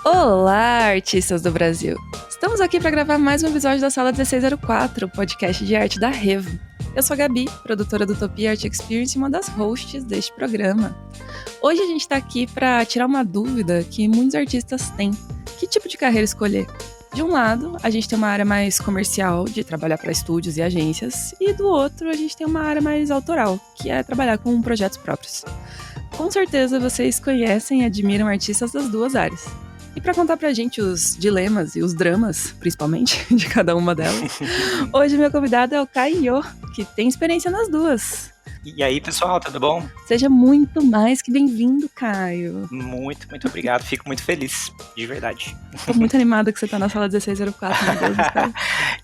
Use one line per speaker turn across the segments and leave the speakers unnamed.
Olá, artistas do Brasil! Estamos aqui para gravar mais um episódio da Sala 1604, o podcast de arte da Revo. Eu sou a Gabi, produtora do Utopia Art Experience e uma das hosts deste programa. Hoje a gente está aqui para tirar uma dúvida que muitos artistas têm. Que tipo de carreira escolher? De um lado, a gente tem uma área mais comercial, de trabalhar para estúdios e agências, e do outro, a gente tem uma área mais autoral, que é trabalhar com projetos próprios. Com certeza vocês conhecem e admiram artistas das duas áreas. E para contar pra gente os dilemas e os dramas, principalmente, de cada uma delas, hoje meu convidado é o Caio, que tem experiência nas duas.
E aí, pessoal, tudo bom?
Seja muito mais que bem-vindo, Caio.
Muito obrigado. Fico muito feliz, de verdade.
Tô muito animada que você tá na sala 1604, meu Deus do céu.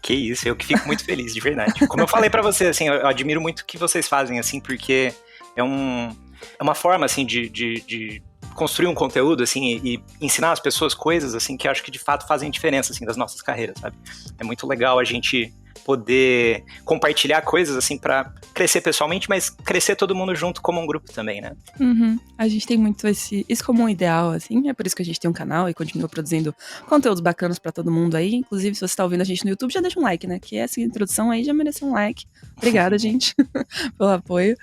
Que isso, eu que fico muito feliz, de verdade. Como eu falei pra você, assim, eu admiro muito o que vocês fazem, assim, porque é uma forma, assim, de construir um conteúdo, assim, e ensinar as pessoas coisas, assim, que eu acho que de fato fazem diferença, assim, das nossas carreiras, sabe? É muito legal a gente poder compartilhar coisas, assim, pra crescer pessoalmente, mas crescer todo mundo junto como um grupo também, né?
Uhum. A gente tem muito isso como um ideal, assim, é por isso que a gente tem um canal e continua produzindo conteúdos bacanas pra todo mundo aí. Inclusive, se você tá ouvindo a gente no YouTube, já deixa um like, né? Que essa introdução aí já mereceu um like. Obrigada, gente, pelo apoio.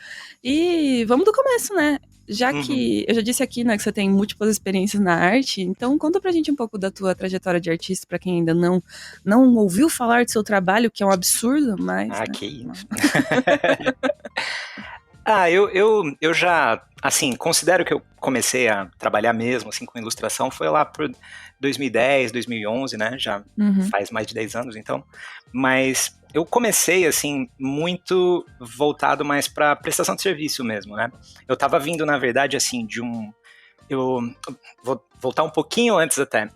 E vamos do começo, né? Já que eu já disse aqui, né, que você tem múltiplas experiências na arte, então conta pra gente um pouco da tua trajetória de artista, pra quem ainda não ouviu falar do seu trabalho, que é um absurdo, mas...
Ah,
né?
que isso. Eu já, assim, considero que eu comecei a trabalhar mesmo, assim, com ilustração, foi lá por 2010, 2011, né, já faz mais de 10 anos, então, mas eu comecei, assim, muito voltado mais para prestação de serviço mesmo, né, eu tava vindo, na verdade, assim, eu vou voltar um pouquinho antes até,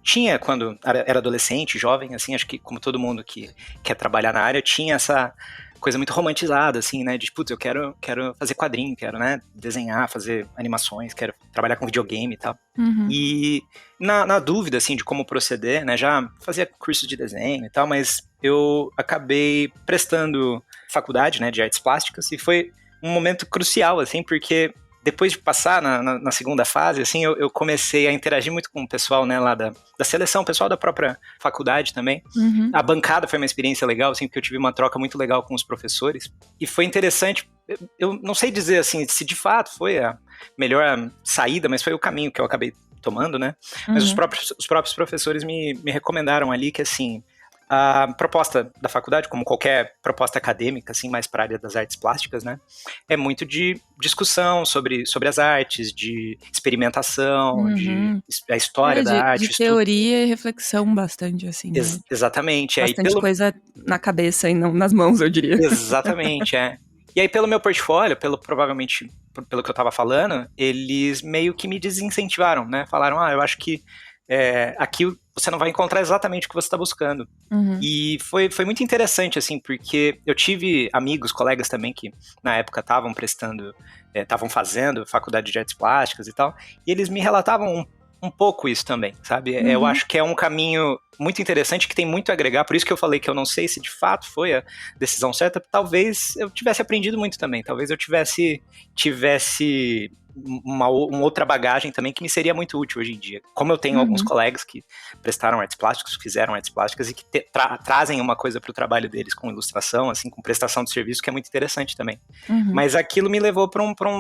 tinha, quando era adolescente, jovem, assim, acho que como todo mundo que quer trabalhar na área, tinha essa coisa muito romantizada, assim, né, de, putz, eu quero fazer quadrinho, quero, né, desenhar, fazer animações, quero trabalhar com videogame e tal. E na dúvida, assim, de como proceder, né, já fazia curso de desenho e tal, mas eu acabei prestando faculdade, né, de artes plásticas, e foi um momento crucial, assim, porque depois de passar na segunda fase, assim, eu comecei a interagir muito com o pessoal, né, lá da seleção, o pessoal da própria faculdade também. A bancada foi uma experiência legal, assim, porque eu tive uma troca muito legal com os professores. E foi interessante, eu não sei dizer, assim, se de fato foi a melhor saída, mas foi o caminho que eu acabei tomando, né? Mas os próprios professores me recomendaram ali que, assim, a proposta da faculdade, como qualquer proposta acadêmica, assim, mais para a área das artes plásticas, né, é muito de discussão sobre as artes, de experimentação, de a história da arte.
De teoria e reflexão bastante, assim. Né?
Exatamente.
Bastante coisa na cabeça e não nas mãos, eu diria.
Exatamente, é. E aí, pelo meu portfólio, provavelmente pelo que eu tava falando, eles meio que me desincentivaram, né, falaram, eu acho que aqui você não vai encontrar exatamente o que você está buscando. E foi muito interessante, assim, porque eu tive amigos, colegas também que na época estavam fazendo faculdade de artes plásticas e tal, e eles me relatavam um pouco isso também, sabe? Eu acho que é um caminho muito interessante, que tem muito a agregar, por isso que eu falei que eu não sei se de fato foi a decisão certa, talvez eu tivesse aprendido muito também, talvez eu tivesse uma outra bagagem também que me seria muito útil hoje em dia. Como eu tenho alguns colegas que prestaram artes plásticas, fizeram artes plásticas e que trazem uma coisa para o trabalho deles com ilustração, assim, com prestação de serviço, que é muito interessante também. Mas aquilo me levou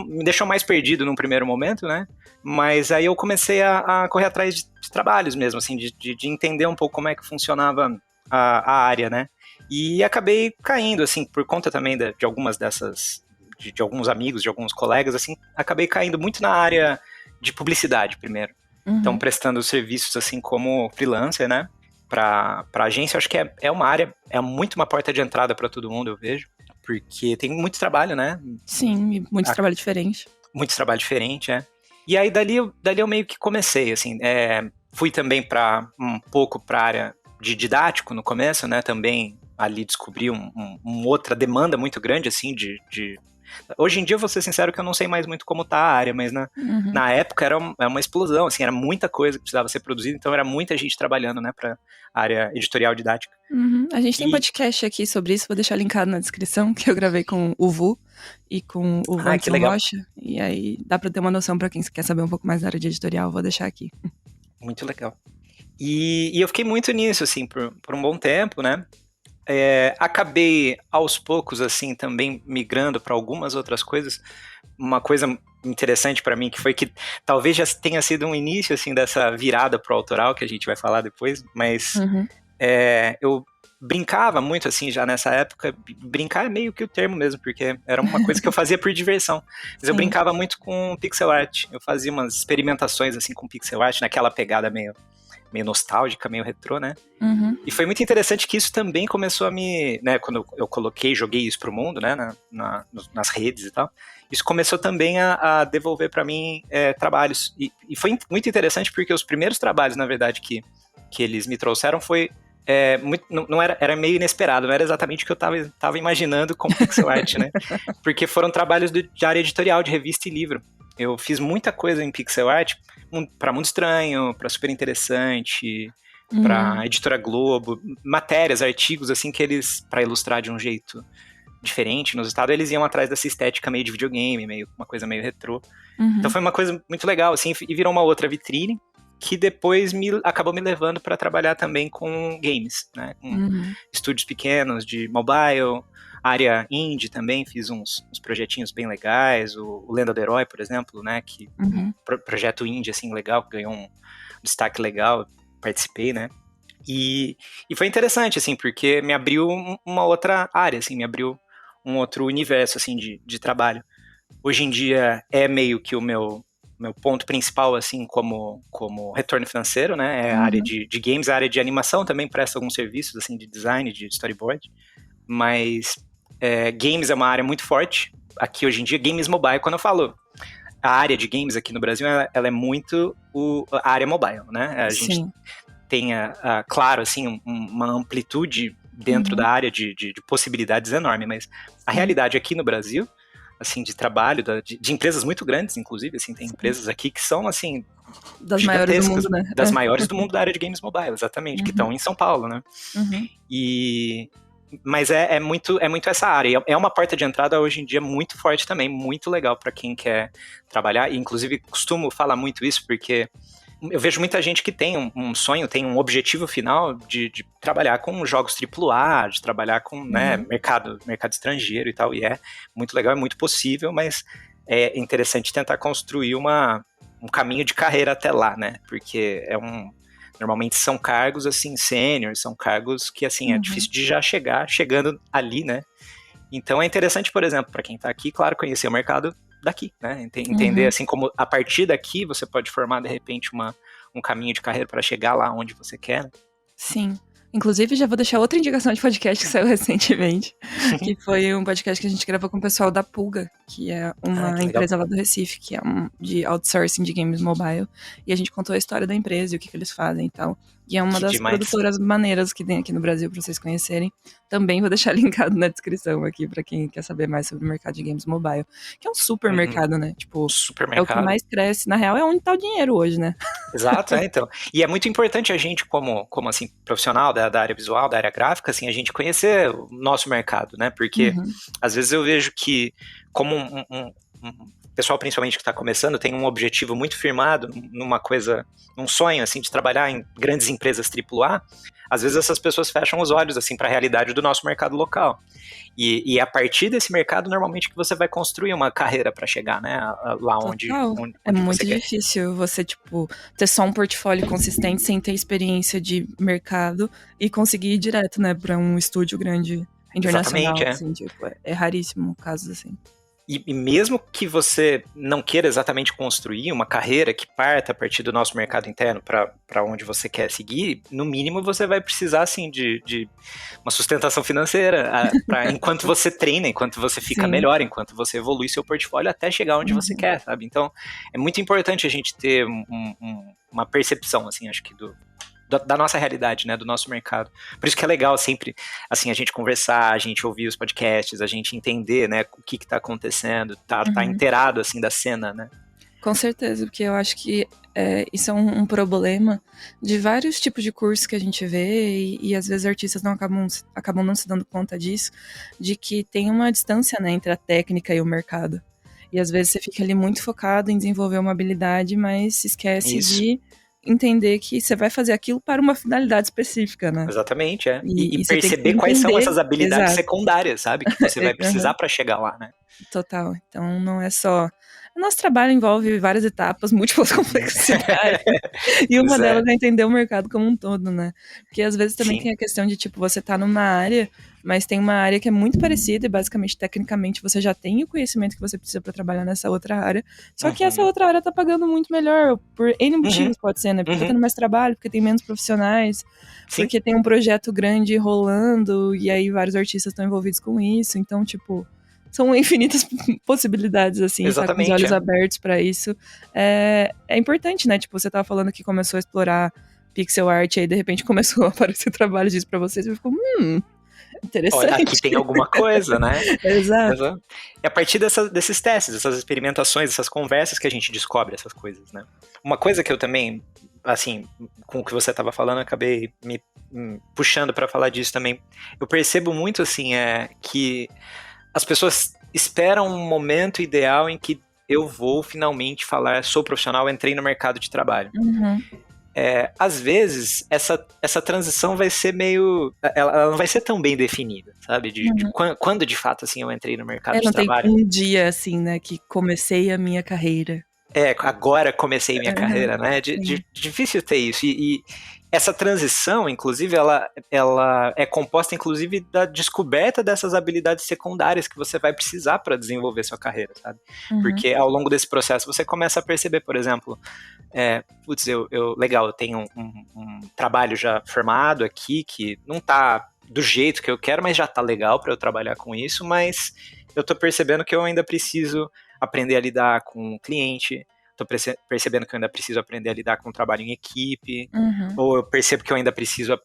me deixou mais perdido num primeiro momento, né? Mas aí eu comecei a correr atrás de trabalhos mesmo, assim, de entender um pouco como é que funcionava a área, né? E acabei caindo, assim, por conta também de algumas dessas... De alguns amigos, de alguns colegas, assim, acabei caindo muito na área de publicidade primeiro. Então, prestando serviços, assim, como freelancer, né, pra agência, eu acho que é uma área, é muito uma porta de entrada para todo mundo, eu vejo, porque tem muito trabalho, né?
Sim, e muito trabalho diferente.
Muito trabalho diferente, E aí, dali eu meio que comecei, assim, fui também um pouco pra área de didático no começo, né, também ali descobri outra demanda muito grande, assim, Hoje em dia, eu vou ser sincero que eu não sei mais muito como tá a área, mas na época era uma explosão, assim, era muita coisa que precisava ser produzida, então era muita gente trabalhando, né, pra área editorial didática.
A gente tem podcast aqui sobre isso, vou deixar linkado na descrição, que eu gravei com o Vu e com o Vanson Rocha, e aí dá pra ter uma noção pra quem quer saber um pouco mais da área de editorial, vou deixar aqui.
Muito legal. E eu fiquei muito nisso, assim, por um bom tempo, né? Acabei, aos poucos, assim, também migrando para algumas outras coisas. Uma coisa interessante para mim, que foi que talvez já tenha sido um início, assim, dessa virada pro autoral, que a gente vai falar depois, mas eu brincava muito, assim, já nessa época. Brincar é meio que o termo mesmo, porque era uma coisa que eu fazia por diversão. Mas eu brincava muito com pixel art. Eu fazia umas experimentações, assim, com pixel art, naquela pegada meio nostálgica, meio retrô, né? E foi muito interessante que isso também começou a me... né, quando eu joguei isso pro mundo, né, nas redes e tal, isso começou também a devolver para mim trabalhos. E foi muito interessante porque os primeiros trabalhos, na verdade, que eles me trouxeram foi... não era meio inesperado, não era exatamente o que eu tava imaginando com pixel art, né? Porque foram trabalhos de área editorial, de revista e livro. Eu fiz muita coisa em pixel art para Mundo Estranho, para Super Interessante, para Editora Globo, matérias, artigos, assim, que eles, para ilustrar de um jeito diferente nos estados, eles iam atrás dessa estética meio de videogame, uma coisa meio retrô. Então foi uma coisa muito legal, assim, e virou uma outra vitrine, que depois acabou me levando para trabalhar também com games, né? Com estúdios pequenos de mobile, área indie também, fiz uns projetinhos bem legais, o Lenda do Herói, por exemplo, né? Que projeto indie, assim, legal, que ganhou um destaque legal, participei, né? E foi interessante, assim, porque me abriu uma outra área, assim, me abriu um outro universo, assim, de trabalho. Hoje em dia é meio que o meu ponto principal, assim, como retorno financeiro, né, é a área de games, a área de animação também presta alguns serviços, assim, de design, de storyboard, mas games é uma área muito forte, aqui hoje em dia, games mobile, quando eu falo a área de games aqui no Brasil, ela é muito a área mobile, né, a gente tem, claro, assim, uma amplitude dentro da área de possibilidades enorme, mas a realidade aqui no Brasil, assim, de trabalho, de empresas muito grandes, inclusive, assim, tem empresas aqui que são, assim,
das maiores do mundo, né?
Das maiores do mundo da área de games mobile, exatamente, que estão em São Paulo, né? Mas é muito essa área, é uma porta de entrada hoje em dia muito forte também, muito legal para quem quer trabalhar, e inclusive costumo falar muito isso, porque eu vejo muita gente que tem um sonho, tem um objetivo final de trabalhar com jogos AAA, de trabalhar com mercado estrangeiro e tal, e é muito legal, é muito possível, mas é interessante tentar construir um caminho de carreira até lá, né? Porque normalmente são cargos, assim, sênior, são cargos que, assim, é difícil de já chegando ali, né? Então é interessante, por exemplo, para quem tá aqui, claro, conhecer o mercado daqui, né? Entender, assim, como a partir daqui você pode formar, de repente, um caminho de carreira para chegar lá onde você quer. Né?
Sim. Inclusive, já vou deixar outra indicação de podcast que saiu recentemente, que foi um podcast que a gente gravou com o pessoal da Pulga, que é uma empresa lá do Recife, que é de outsourcing de games mobile, e a gente contou a história da empresa e o que eles fazem e tal. E é uma das produtoras maneiras que tem aqui no Brasil, pra vocês conhecerem. Também vou deixar linkado na descrição aqui pra quem quer saber mais sobre o mercado de games mobile. Que é um super mercado, né? Tipo, é o que mais cresce. Na real, é onde tá o dinheiro hoje, né?
Exato, então. E é muito importante a gente, como assim, profissional da área visual, da área gráfica, assim, a gente conhecer o nosso mercado, né? Porque, às vezes, eu vejo que, como um pessoal, principalmente que está começando, tem um objetivo muito firmado num sonho, assim, de trabalhar em grandes empresas AAA, às vezes essas pessoas fecham os olhos, assim, para a realidade do nosso mercado local. E a partir desse mercado, normalmente, que você vai construir uma carreira para chegar, né, lá onde
é muito difícil você, tipo, ter só um portfólio consistente sem ter experiência de mercado e conseguir ir direto, né, para um estúdio grande internacional. Exatamente, assim, tipo, é raríssimo casos assim.
E mesmo que você não queira exatamente construir uma carreira que parta a partir do nosso mercado interno para onde você quer seguir, no mínimo você vai precisar, assim, de uma sustentação financeira enquanto você treina, enquanto você fica melhor, enquanto você evolui seu portfólio até chegar onde você quer, sabe? Então, é muito importante a gente ter uma percepção, assim, acho que da nossa realidade, né, do nosso mercado. Por isso que é legal sempre, assim, a gente conversar, a gente ouvir os podcasts, a gente entender, né, o que está acontecendo, tá inteirado, assim, da cena, né.
Com certeza, porque eu acho que isso é um problema de vários tipos de cursos que a gente vê e às vezes artistas não acabam não se dando conta disso, de que tem uma distância, né, entre a técnica e o mercado. E às vezes você fica ali muito focado em desenvolver uma habilidade, mas se esquece de entender que você vai fazer aquilo para uma finalidade específica, né?
Exatamente, E perceber quais são essas habilidades secundárias, sabe? Que você vai precisar para chegar lá, né?
Total. Então não é só... Nosso trabalho envolve várias etapas, múltiplas complexidades. E uma delas é entender o mercado como um todo, né? Porque às vezes também tem a questão de, tipo, você tá numa área, mas tem uma área que é muito parecida e basicamente, tecnicamente, você já tem o conhecimento que você precisa para trabalhar nessa outra área. Só que essa outra área tá pagando muito melhor, por N motivos, pode ser, né? Porque tá tendo mais trabalho, porque tem menos profissionais, porque tem um projeto grande rolando e aí vários artistas estão envolvidos com isso. Então, tipo... São infinitas possibilidades, assim, estar com os olhos abertos pra isso. É importante, né? Tipo, você tava falando que começou a explorar pixel art, e aí de repente começou a aparecer trabalho disso pra vocês, e ficou, interessante.
Olha, aqui tem alguma coisa, né?
Exato.
E a partir desses testes, dessas experimentações, dessas conversas que a gente descobre essas coisas, né? Uma coisa que eu também, assim, com o que você tava falando, acabei me puxando pra falar disso também. Eu percebo muito, assim, que as pessoas esperam um momento ideal em que eu vou finalmente falar, sou profissional, entrei no mercado de trabalho. Às vezes, essa transição vai ser meio... Ela não vai ser tão bem definida, sabe? De quando, de fato, assim, eu entrei no mercado de trabalho.
Não tem um dia, assim, né, que comecei a minha carreira.
Agora comecei minha carreira, né? Difícil ter isso. E essa transição, inclusive, ela é composta, inclusive, da descoberta dessas habilidades secundárias que você vai precisar para desenvolver sua carreira, sabe? Porque ao longo desse processo você começa a perceber, por exemplo, legal, eu tenho um trabalho já formado aqui que não tá do jeito que eu quero, mas já tá legal para eu trabalhar com isso, mas eu tô percebendo que eu ainda preciso aprender a lidar com o cliente, tô percebendo que eu ainda preciso aprender a lidar com o trabalho em equipe, ou eu percebo que eu ainda preciso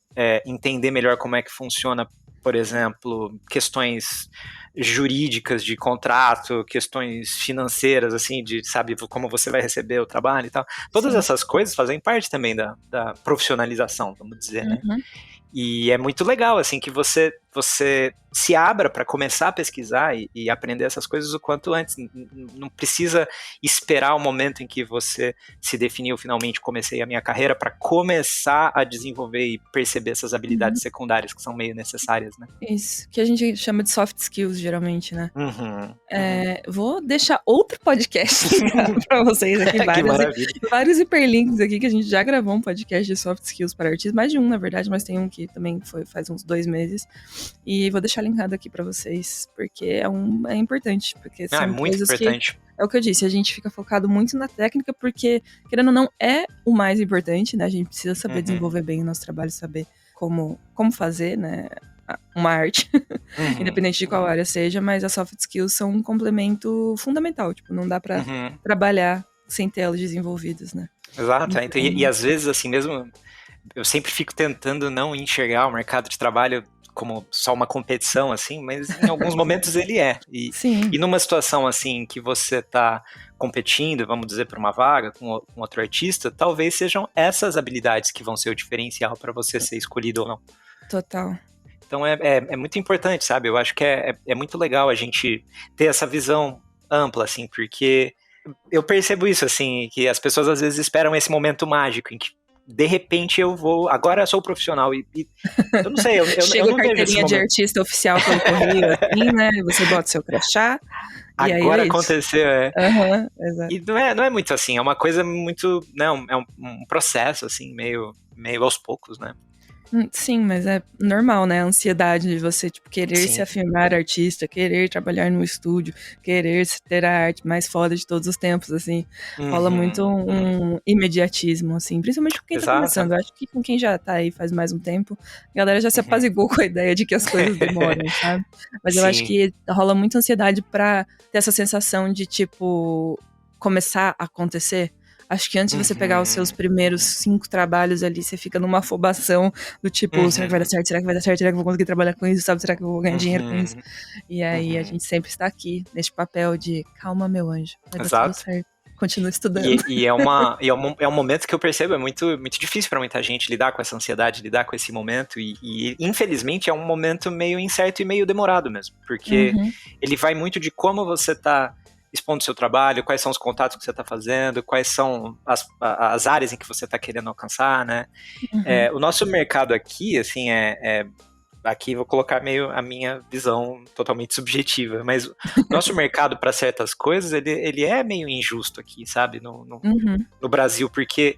entender melhor como é que funciona, por exemplo, questões jurídicas de contrato, questões financeiras, assim, de, sabe, como você vai receber o trabalho e tal. Todas essas coisas fazem parte também da profissionalização, vamos dizer, né? E é muito legal, assim, que você se abra para começar a pesquisar e aprender essas coisas o quanto antes. Não precisa esperar o momento em que você se definiu, finalmente comecei a minha carreira, para começar a desenvolver e perceber essas habilidades secundárias que são meio necessárias, né?
Isso, que a gente chama de soft skills, geralmente, né? Vou deixar outro podcast para vocês aqui, vários hiperlinks aqui, que a gente já gravou um podcast de soft skills para artistas, mais de um, na verdade, mas tem um que também faz uns 2 meses. E vou deixar linkado aqui pra vocês, porque é importante. Porque são
muito importante.
É o que eu disse, a gente fica focado muito na técnica, porque, querendo ou não, é o mais importante, né? A gente precisa saber desenvolver bem o nosso trabalho, saber como fazer, né? Uma arte, independente de qual área seja, mas as soft skills são um complemento fundamental. Tipo, não dá pra trabalhar sem ter elas desenvolvidas, né?
Exato, então, e às vezes, assim, mesmo... Eu sempre fico tentando não enxergar o mercado de trabalho como só uma competição, assim, mas em alguns momentos ele é. E numa situação, assim, que você tá competindo, vamos dizer, por uma vaga com outro artista, talvez sejam essas habilidades que vão ser o diferencial para você ser escolhido ou não.
Total.
Então é muito importante, sabe? Eu acho que é muito legal a gente ter essa visão ampla, assim, porque eu percebo isso, assim, que as pessoas às vezes esperam esse momento mágico em que de repente agora eu sou profissional e eu não sei, eu não vejo esse momento.
De artista oficial pelo correio, assim, né? Você bota seu crachá.
Agora aconteceu,
exato.
E não é muito assim, é uma coisa muito, não, é um processo, assim, meio aos poucos, né?
Sim, mas é normal, né? A ansiedade de você, tipo, querer se afirmar artista, querer trabalhar no estúdio, querer ter a arte mais foda de todos os tempos, assim. Rola muito um imediatismo, assim. Principalmente com quem tá começando. Eu acho que com quem já tá aí faz mais um tempo, a galera já se apaziguou com a ideia de que as coisas demoram, sabe? Mas eu acho que rola muita ansiedade pra ter essa sensação de, tipo, começar a acontecer. Acho que antes de você pegar os seus primeiros 5 trabalhos ali, você fica numa afobação do tipo, será que vai dar certo? Será que vai dar certo? Será que eu vou conseguir trabalhar com isso? Sabe? Será que eu vou ganhar dinheiro com isso? E aí a gente sempre está aqui, neste papel de calma, meu anjo, vai dar tudo certo. Continua estudando.
É um momento que eu percebo, é muito, muito difícil para muita gente lidar com essa ansiedade, lidar com esse momento, e infelizmente é um momento meio incerto e meio demorado mesmo, porque ele vai muito de como você tá expondo o seu trabalho, quais são os contatos que você está fazendo, quais são as áreas em que você está querendo alcançar, né? O nosso mercado aqui, assim, aqui vou colocar meio a minha visão totalmente subjetiva, mas o nosso mercado para certas coisas, ele é meio injusto aqui, sabe, no Brasil, porque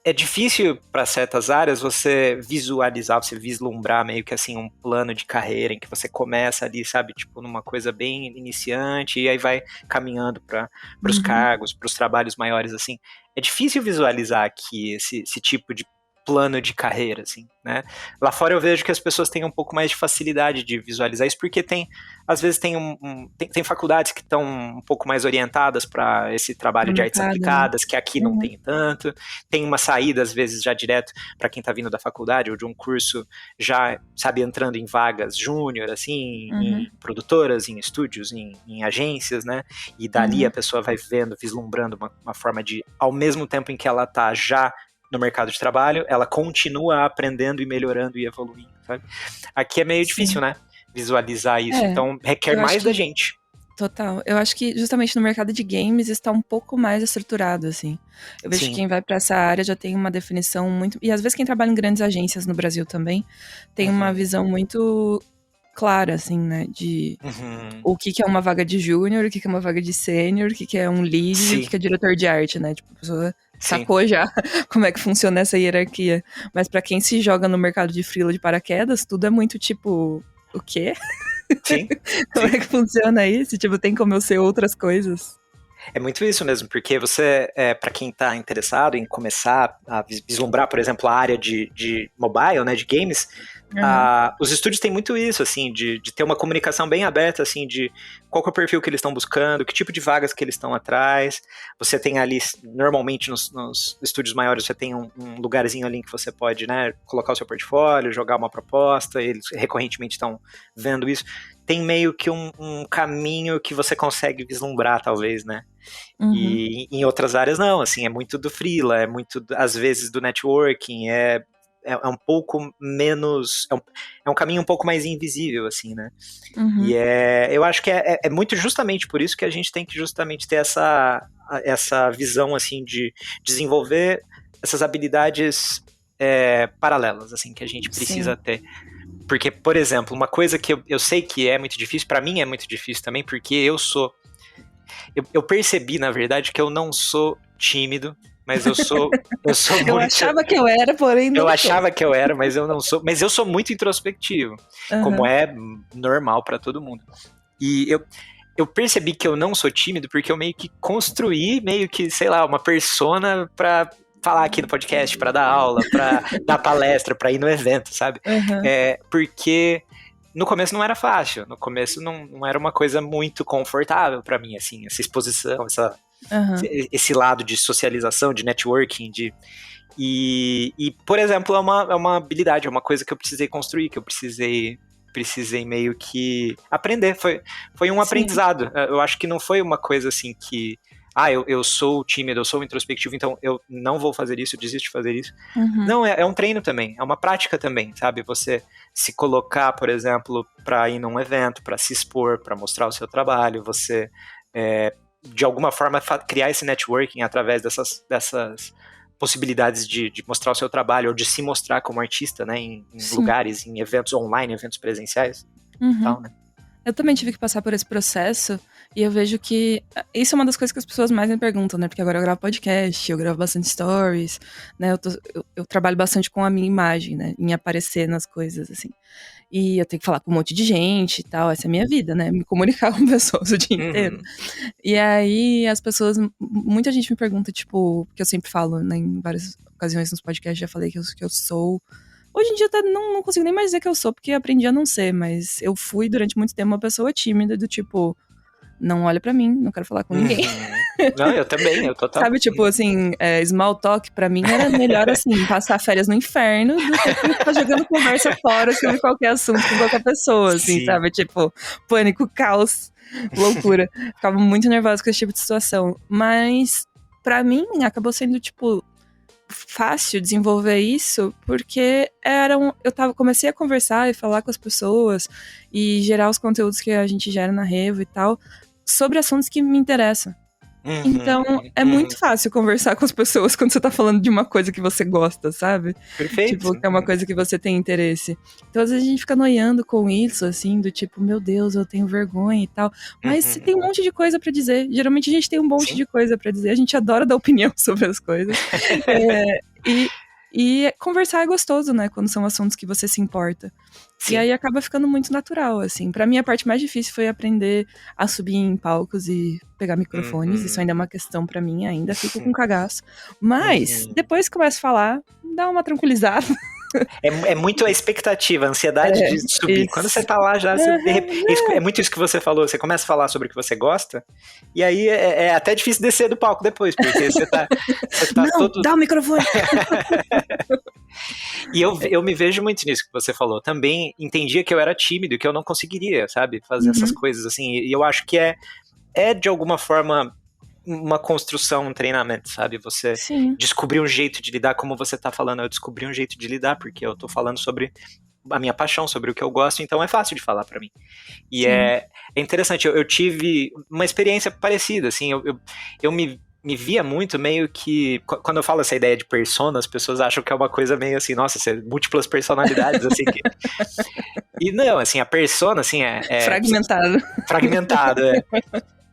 é difícil para certas áreas você visualizar, você vislumbrar meio que assim um plano de carreira em que você começa ali, sabe, tipo numa coisa bem iniciante e aí vai caminhando para os cargos, para os trabalhos maiores, assim. É difícil visualizar aqui esse tipo de plano de carreira, assim, né? Lá fora eu vejo que as pessoas têm um pouco mais de facilidade de visualizar isso, porque às vezes tem faculdades que estão um pouco mais orientadas para esse trabalho de artes aplicadas, que aqui não tem tanto. Tem uma saída, às vezes, já direto para quem está vindo da faculdade ou de um curso, já, sabe, entrando em vagas júnior, assim, em produtoras, em estúdios, em agências, né? E dali a pessoa vai vendo, vislumbrando uma forma de, ao mesmo tempo em que ela está já no mercado de trabalho, ela continua aprendendo e melhorando e evoluindo, sabe? Aqui é meio difícil, né? Visualizar isso, então requer mais da gente.
Total. Eu acho que justamente no mercado de games está um pouco mais estruturado, assim. Eu vejo que quem vai para essa área já tem uma definição muito... E às vezes quem trabalha em grandes agências no Brasil também tem uma visão muito clara, assim, né? De o que é uma vaga de júnior, o que é uma vaga de sênior, o que é um lead, o que é diretor de arte, né? Tipo, a pessoa sacou já como é que funciona essa hierarquia. Mas pra quem se joga no mercado de freela de paraquedas, tudo é muito tipo, o quê?
Sim.
Como é que funciona isso? Tipo, tem como eu ser outras coisas?
É muito isso mesmo, porque você, para quem está interessado em começar a vislumbrar, por exemplo, a área de mobile, né, de games, os estúdios têm muito isso, assim, de ter uma comunicação bem aberta, assim, de qual que é o perfil que eles estão buscando, que tipo de vagas que eles estão atrás. Você tem ali, normalmente nos estúdios maiores, você tem um lugarzinho ali em que você pode, né, colocar o seu portfólio, jogar uma proposta, eles recorrentemente estão vendo isso. Tem meio que um caminho que você consegue vislumbrar, talvez, né? E em outras áreas não, assim, é muito do freela, é muito, às vezes, do networking, é um pouco menos, é um caminho um pouco mais invisível, assim, né? E eu acho que é muito justamente por isso que a gente tem que justamente ter essa visão, assim, de desenvolver essas habilidades paralelas, assim, que a gente precisa ter. Porque, por exemplo, uma coisa que eu sei que é muito difícil, pra mim é muito difícil também, porque eu percebi, na verdade, que eu não sou tímido, mas eu sou muito...
Eu achava que eu era, porém não.
Eu achava que eu era, mas eu não sou. Mas eu sou muito introspectivo, como é normal pra todo mundo. E eu percebi que eu não sou tímido porque eu meio que construí, sei lá, uma persona pra falar aqui no podcast, pra dar aula, pra dar palestra, pra ir no evento, sabe? Porque no começo não era fácil, no começo não era uma coisa muito confortável pra mim, assim, essa exposição, esse lado de socialização, de networking, e por exemplo, é uma habilidade, é uma coisa que eu precisei construir, que eu precisei meio que aprender, foi um aprendizado. Eu acho que não foi uma coisa assim que eu sou tímido, eu sou introspectivo, então eu não vou fazer isso, eu desisto de fazer isso. Não, é um treino também, é uma prática também, sabe? Você se colocar, por exemplo, para ir num evento, para se expor, para mostrar o seu trabalho, você, de alguma forma, criar esse networking através dessas possibilidades de mostrar o seu trabalho, ou de se mostrar como artista, né? Em lugares, em eventos online, eventos presenciais, tal, né?
Eu também tive que passar por esse processo e eu vejo que isso é uma das coisas que as pessoas mais me perguntam, né? Porque agora eu gravo podcast, eu gravo bastante stories, né? Eu trabalho bastante com a minha imagem, né? Em aparecer nas coisas, assim. E eu tenho que falar com um monte de gente e tal, essa é a minha vida, né? Me comunicar com pessoas o dia inteiro. E aí as pessoas, muita gente me pergunta, tipo, porque eu sempre falo, né, em várias ocasiões nos podcasts, já falei que eu sou... Hoje em dia até não consigo nem mais dizer que eu sou, porque aprendi a não ser, mas eu fui durante muito tempo uma pessoa tímida, do tipo, não olha pra mim, não quero falar com ninguém.
Não, eu também, eu total.
Sabe, tipo, assim, small talk pra mim era melhor, assim, passar férias no inferno do que ficar jogando conversa fora sobre qualquer assunto com qualquer pessoa, assim,
Sim.
sabe? Tipo, pânico, caos, loucura. Ficava muito nervosa com esse tipo de situação. Mas, pra mim, acabou sendo, tipo, fácil desenvolver isso, porque comecei a conversar e falar com as pessoas e gerar os conteúdos que a gente gera na Revo e tal, sobre assuntos que me interessam. Então, é muito fácil conversar com as pessoas quando você tá falando de uma coisa que você gosta, sabe?
Perfeito.
Tipo, que é uma coisa que você tem interesse. Então, às vezes a gente fica noiando com isso, assim, do tipo, meu Deus, eu tenho vergonha e tal. Mas você tem um monte de coisa pra dizer. Geralmente a gente tem um monte de coisa pra dizer. A gente adora dar opinião sobre as coisas. E conversar é gostoso, né? Quando são assuntos que você se importa. Sim. E aí acaba ficando muito natural, assim. Pra mim, a parte mais difícil foi aprender a subir em palcos e pegar microfones. Isso ainda é uma questão pra mim, ainda fico com cagaço. Mas, depois que começo a falar, dá uma tranquilizada.
É muito a expectativa, a ansiedade de subir. Isso. Quando você tá lá já, é muito isso que você falou. Você começa a falar sobre o que você gosta, e aí é até difícil descer do palco depois, porque você tá
não, todo... dá o microfone!
E eu me vejo muito nisso que você falou. Também entendia que eu era tímido, que eu não conseguiria, sabe, fazer essas coisas assim. E eu acho que é de alguma forma uma construção, um treinamento, sabe? Você descobrir um jeito de lidar, como você tá falando, eu descobri um jeito de lidar, porque eu tô falando sobre a minha paixão, sobre o que eu gosto, então é fácil de falar pra mim. E é interessante, eu tive uma experiência parecida, assim, eu me via muito meio que, quando eu falo essa ideia de persona, as pessoas acham que é uma coisa meio assim, nossa, múltiplas personalidades, assim, e não, assim, a persona, assim, fragmentado,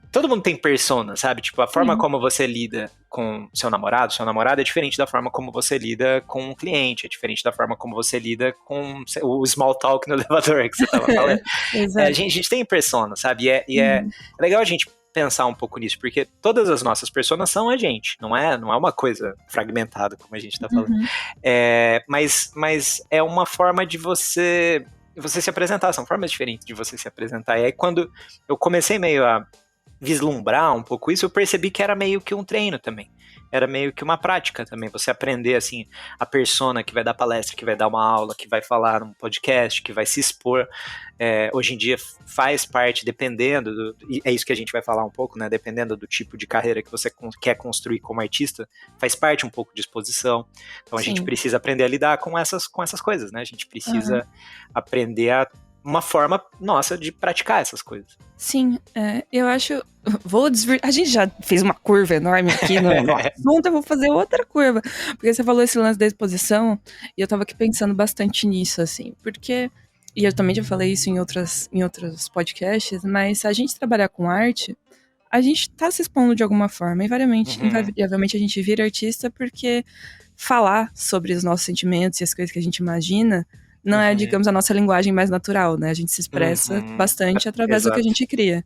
Todo mundo tem persona, sabe? Tipo, a forma como você lida com seu namorado é diferente da forma como você lida com um cliente, é diferente da forma como você lida com o small talk no elevador que você tava falando. A gente tem persona, sabe? E é legal a gente pensar um pouco nisso, porque todas as nossas personas são a gente, não é uma coisa fragmentada, como a gente tá falando. Mas é uma forma de você se apresentar, são formas diferentes de você se apresentar. E aí quando eu comecei meio a vislumbrar um pouco isso, eu percebi que era meio que um treino também. Era meio que uma prática também, você aprender, assim, a persona que vai dar palestra, que vai dar uma aula, que vai falar num podcast, que vai se expor. Hoje em dia faz parte, dependendo, e é isso que a gente vai falar um pouco, né, dependendo do tipo de carreira que você quer construir como artista, faz parte um pouco de exposição. Então a gente precisa aprender a lidar com essas coisas, né, a gente precisa aprender uma forma nossa de praticar essas coisas.
Sim, eu acho... A gente já fez uma curva enorme aqui no assunto, eu vou fazer outra curva. Porque você falou esse lance da exposição, e eu tava aqui pensando bastante nisso, assim. Porque, e eu também já falei isso em outros podcasts, mas se a gente trabalhar com arte, a gente tá se expondo de alguma forma. Invariavelmente a gente vira artista porque falar sobre os nossos sentimentos e as coisas que a gente imagina não é, digamos, a nossa linguagem mais natural, né? A gente se expressa bastante através do que a gente cria.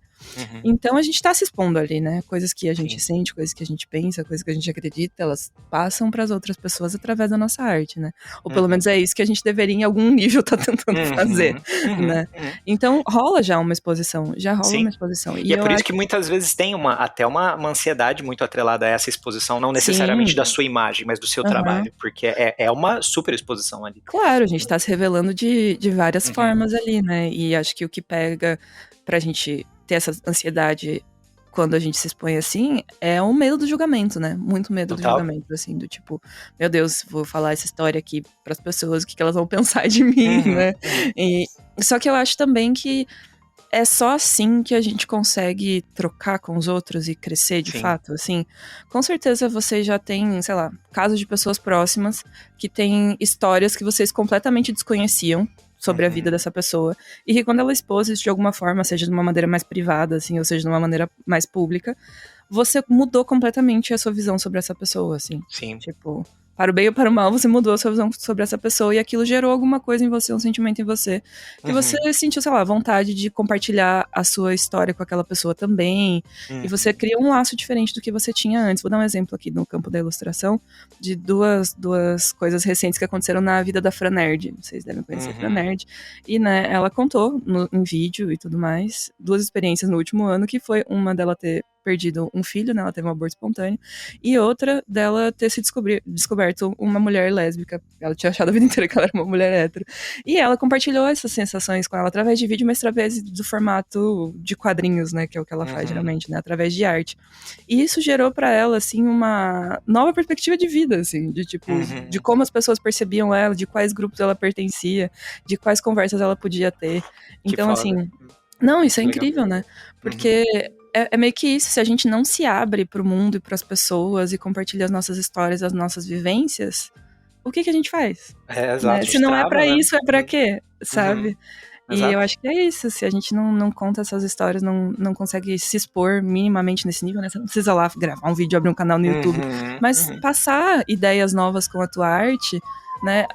Então a gente tá se expondo ali, né? Coisas que a gente sente, coisas que a gente pensa, coisas que a gente acredita, elas passam para as outras pessoas através da nossa arte, né? Ou pelo menos é isso que a gente deveria em algum nível tá tentando fazer, né? Então rola já uma exposição, uma exposição.
E é por isso que muitas vezes tem até uma ansiedade muito atrelada a essa exposição, não necessariamente da sua imagem, mas do seu trabalho, porque é uma super exposição ali.
Claro, a gente tá se revelando de várias formas ali, né? E acho que o que pega pra gente ter essa ansiedade quando a gente se expõe assim é o medo do julgamento, né? Muito medo do julgamento, assim, do tipo, meu Deus, vou falar essa história aqui pras pessoas, o que elas vão pensar de mim, né? Só que eu acho também que é só assim que a gente consegue trocar com os outros e crescer de fato, assim. Com certeza você já tem, sei lá, casos de pessoas próximas que têm histórias que vocês completamente desconheciam sobre a vida dessa pessoa, e que quando ela expôs isso de alguma forma, seja de uma maneira mais privada, assim, ou seja de uma maneira mais pública, você mudou completamente a sua visão sobre essa pessoa, assim.
Sim.
Tipo, para o bem ou para o mal, você mudou a sua visão sobre essa pessoa, e aquilo gerou alguma coisa em você, um sentimento em você, que você sentiu, sei lá, vontade de compartilhar a sua história com aquela pessoa também, e você cria um laço diferente do que você tinha antes. Vou dar um exemplo aqui no campo da ilustração, de duas coisas recentes que aconteceram na vida da Fran Nerd. Vocês devem conhecer a Fran Nerd. E, né, ela contou em vídeo e tudo mais, 2 experiências no último ano, que foi uma dela ter perdido um filho, né? Ela teve um aborto espontâneo. E outra dela ter se descoberto uma mulher lésbica. Ela tinha achado a vida inteira que ela era uma mulher hétero. E ela compartilhou essas sensações com ela através de vídeo, mas através do formato de quadrinhos, né? Que é o que ela faz geralmente, né? Através de arte. E isso gerou pra ela, assim, uma nova perspectiva de vida, assim. De tipo, de como as pessoas percebiam ela, de quais grupos ela pertencia, de quais conversas ela podia ter. Então, assim... Não, isso é incrível, né? Porque é meio que isso, se a gente não se abre pro mundo e pras pessoas e compartilha as nossas histórias, as nossas vivências, o que a gente faz?
Exato.
Né? Se não é pra isso, é pra quê? Sabe? E
Exato.
eu acho que é isso, se a gente não conta essas histórias, não consegue se expor minimamente nesse nível, né? Você não precisa lá gravar um vídeo, abrir um canal no YouTube, mas passar ideias novas com a tua arte, né?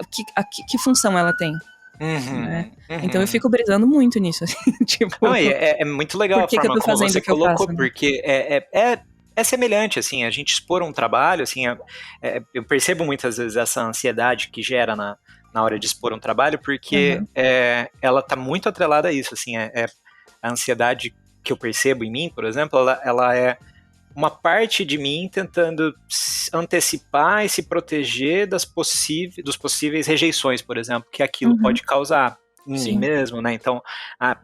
Que função ela tem? Né? Então eu fico brisando muito nisso, assim, tipo...
Não, é muito legal a forma como você colocou,
faço, né?
porque é semelhante, assim, a gente expor um trabalho, assim, eu percebo muitas vezes essa ansiedade que gera na hora de expor um trabalho, porque ela tá muito atrelada a isso, assim, a ansiedade que eu percebo em mim, por exemplo, ela é uma parte de mim tentando antecipar e se proteger dos possíveis rejeições, por exemplo, que aquilo pode causar em mim mesmo, né? Então,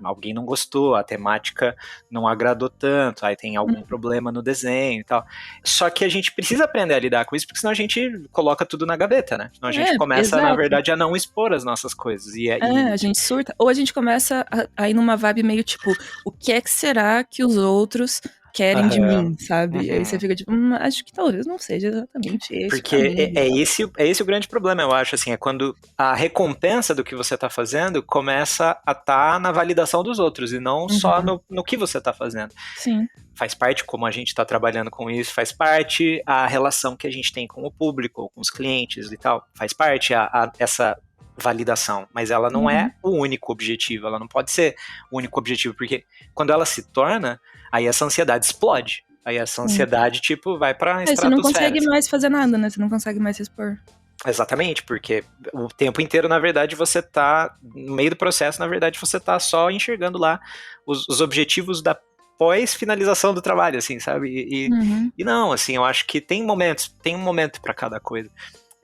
alguém não gostou, a temática não agradou tanto, aí tem algum problema no desenho e tal. Só que a gente precisa aprender a lidar com isso, porque senão a gente coloca tudo na gaveta, né? Senão a gente começa, na verdade, a não expor as nossas coisas.
A gente surta, ou a gente começa a ir numa vibe meio tipo, o que é que será que os outros querem de mim, sabe? Aí você fica tipo, acho que talvez não seja exatamente esse.
Porque é esse o grande problema, eu acho, assim, é quando a recompensa do que você tá fazendo começa a estar na validação dos outros, e não só no que você tá fazendo.
Sim.
Faz parte como a gente tá trabalhando com isso, faz parte a relação que a gente tem com o público, com os clientes e tal, faz parte essa validação, mas ela não é o único objetivo, ela não pode ser o único objetivo, porque quando ela se torna, aí essa ansiedade explode, aí essa ansiedade, tipo, vai pra estratosfera.
Você não consegue mais fazer nada, né? Você não consegue mais se expor.
Exatamente, porque o tempo inteiro, na verdade, você tá, no meio do processo, na verdade, você tá só enxergando lá os objetivos da pós-finalização do trabalho, assim, sabe? E não, assim, eu acho que tem um momento pra cada coisa.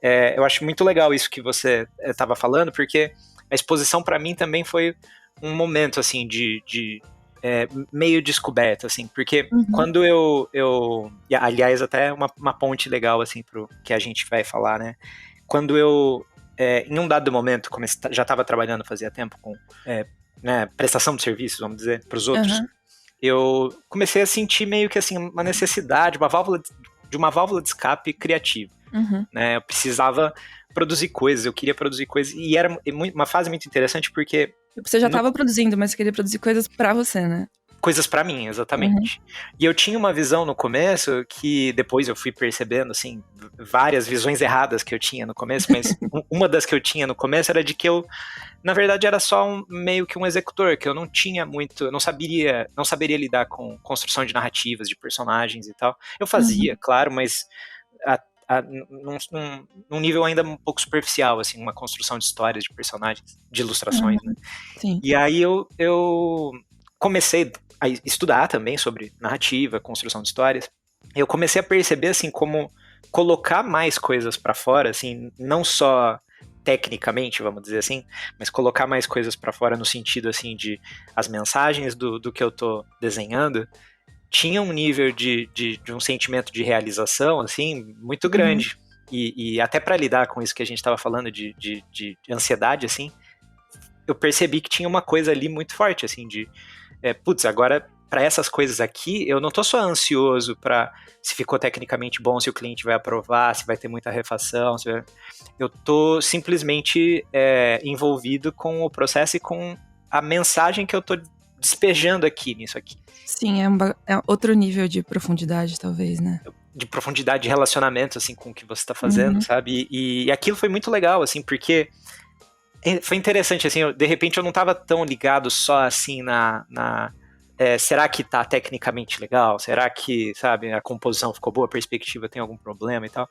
Eu acho muito legal isso que você estava falando, porque a exposição para mim também foi um momento, assim, de meio descoberto, assim, porque quando e, aliás, até uma ponte legal, assim, pro que a gente vai falar, né, quando eu, em um dado momento, já estava trabalhando fazia tempo com né, prestação de serviços, vamos dizer, para os outros, eu comecei a sentir meio que, assim, uma necessidade, uma válvula de escape criativa. Né, eu precisava produzir coisas, eu queria produzir coisas, e era uma fase muito interessante porque...
Você já estava produzindo, mas você queria produzir coisas pra você, né?
Coisas pra mim, exatamente. E eu tinha uma visão no começo que depois eu fui percebendo, assim, várias visões erradas que eu tinha no começo, mas uma das que eu tinha no começo era de que eu, na verdade, era só meio que um executor, que eu não tinha muito, eu não saberia lidar com construção de narrativas, de personagens e tal. Eu fazia, claro, mas num nível ainda um pouco superficial, assim, uma construção de histórias, de personagens, de ilustrações, né?
Sim.
E aí eu comecei a estudar também sobre narrativa, construção de histórias. Eu comecei a perceber, assim, como colocar mais coisas pra fora, assim, não só tecnicamente, vamos dizer assim, mas colocar mais coisas pra fora no sentido, assim, de as mensagens do que eu tô desenhando tinha um nível de um sentimento de realização, assim, muito grande. E até para lidar com isso que a gente estava falando de ansiedade, assim, eu percebi que tinha uma coisa ali muito forte, assim, putz, agora, para essas coisas aqui, eu não tô só ansioso para se ficou tecnicamente bom, se o cliente vai aprovar, se vai ter muita refação, eu tô simplesmente envolvido com o processo e com a mensagem que eu tô despejando aqui nisso aqui.
Sim, é outro nível de profundidade, talvez, né?
De profundidade de relacionamento, assim, com o que você tá fazendo, sabe? E aquilo foi muito legal, assim, porque foi interessante, assim, de repente eu não tava tão ligado só, assim, será que tá tecnicamente legal? Será que, sabe, a composição ficou boa, a perspectiva tem algum problema e tal?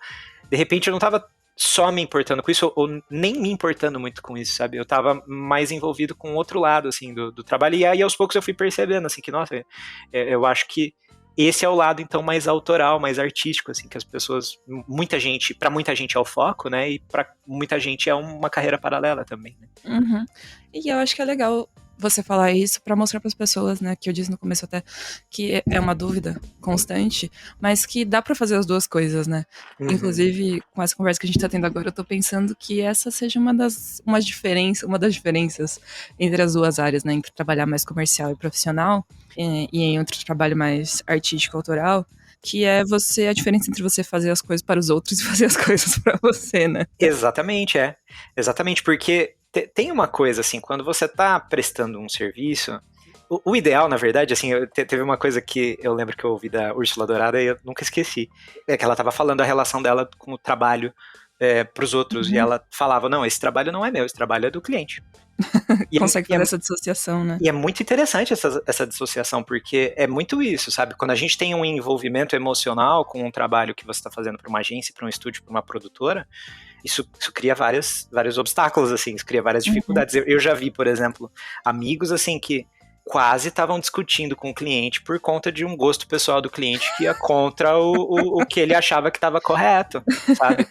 De repente eu não tava só me importando com isso, ou nem me importando muito com isso, sabe? Eu tava mais envolvido com outro lado, assim, do trabalho, e aí aos poucos eu fui percebendo, assim, que, nossa, eu acho que esse é o lado, então, mais autoral, mais artístico, assim, que as pessoas, pra muita gente é o foco, né, e pra muita gente é uma carreira paralela também, né.
Uhum. E eu acho que é legal você falar isso pra mostrar pras pessoas, né, que eu disse no começo até, que é uma dúvida constante, mas que dá pra fazer as duas coisas, né.
Uhum.
Inclusive, com essa conversa que a gente tá tendo agora, eu tô pensando que essa seja uma das diferenças entre as duas áreas, né, entre trabalhar mais comercial e profissional, e em outro trabalho mais artístico, autoral, que é a diferença entre você fazer as coisas para os outros e fazer as coisas pra você, né.
Exatamente, Exatamente, porque tem uma coisa, assim, quando você tá prestando um serviço, o ideal, na verdade, assim, teve uma coisa que eu lembro que eu ouvi da Úrsula Dourada e eu nunca esqueci, é que ela tava falando da relação dela com o trabalho pros outros, e ela falava, não, esse trabalho não é meu, esse trabalho é do cliente.
Consegue fazer essa dissociação, né?
E é muito interessante essa dissociação, porque é muito isso, sabe? Quando a gente tem um envolvimento emocional com um trabalho que você está fazendo para uma agência, para um estúdio, para uma produtora, isso cria vários obstáculos, assim, isso cria várias dificuldades. Eu já vi, por exemplo, amigos, assim, que quase estavam discutindo com o cliente por conta de um gosto pessoal do cliente que ia contra o que ele achava que estava correto, sabe?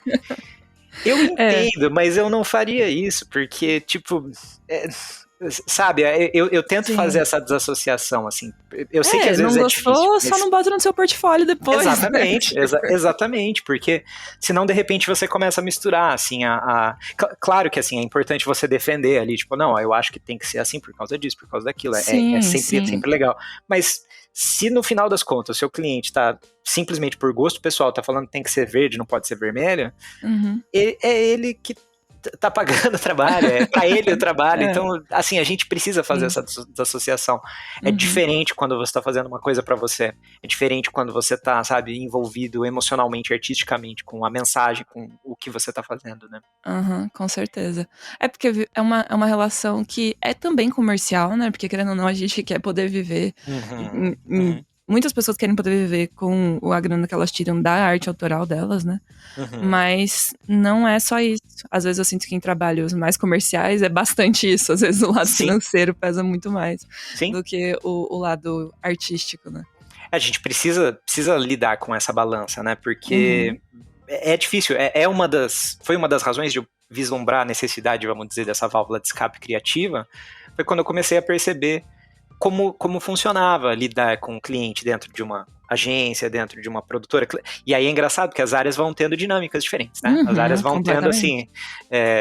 Eu entendo, mas eu não faria isso, porque, tipo, sabe, eu tento fazer essa desassociação, assim. Eu sei que às vezes
não
é difícil.
gostou, só não bota no seu portfólio depois.
Exatamente,
né?
exatamente, porque senão de repente você começa a misturar, assim, claro que, assim, é importante você defender ali, tipo, não, eu acho que tem que ser assim por causa disso, por causa daquilo,
Sim,
é sempre legal. Mas se no final das contas o seu cliente tá simplesmente por gosto pessoal, tá falando que tem que ser verde, não pode ser vermelho, é ele que tá pagando o trabalho, é pra ele o trabalho, então, assim, a gente precisa fazer essa desassociação. É diferente quando você tá fazendo uma coisa pra você, é diferente quando você tá, sabe, envolvido emocionalmente, artisticamente, com a mensagem, com o que você tá fazendo, né?
Com certeza. É porque é uma relação que é também comercial, né, porque querendo ou não, a gente quer poder viver muitas pessoas querem poder viver com a grana que elas tiram da arte autoral delas, né? Mas não é só isso. Às vezes eu sinto que em trabalhos mais comerciais é bastante isso. Às vezes o lado financeiro pesa muito mais do que o lado artístico, né?
A gente precisa lidar com essa balança, né? Porque é difícil. Foi uma das razões de eu vislumbrar a necessidade, vamos dizer, dessa válvula de escape criativa. Foi quando eu comecei a perceber como funcionava lidar com o cliente dentro de uma agência, dentro de uma produtora. E aí é engraçado que as áreas vão tendo dinâmicas diferentes, né? As áreas vão tendo, assim,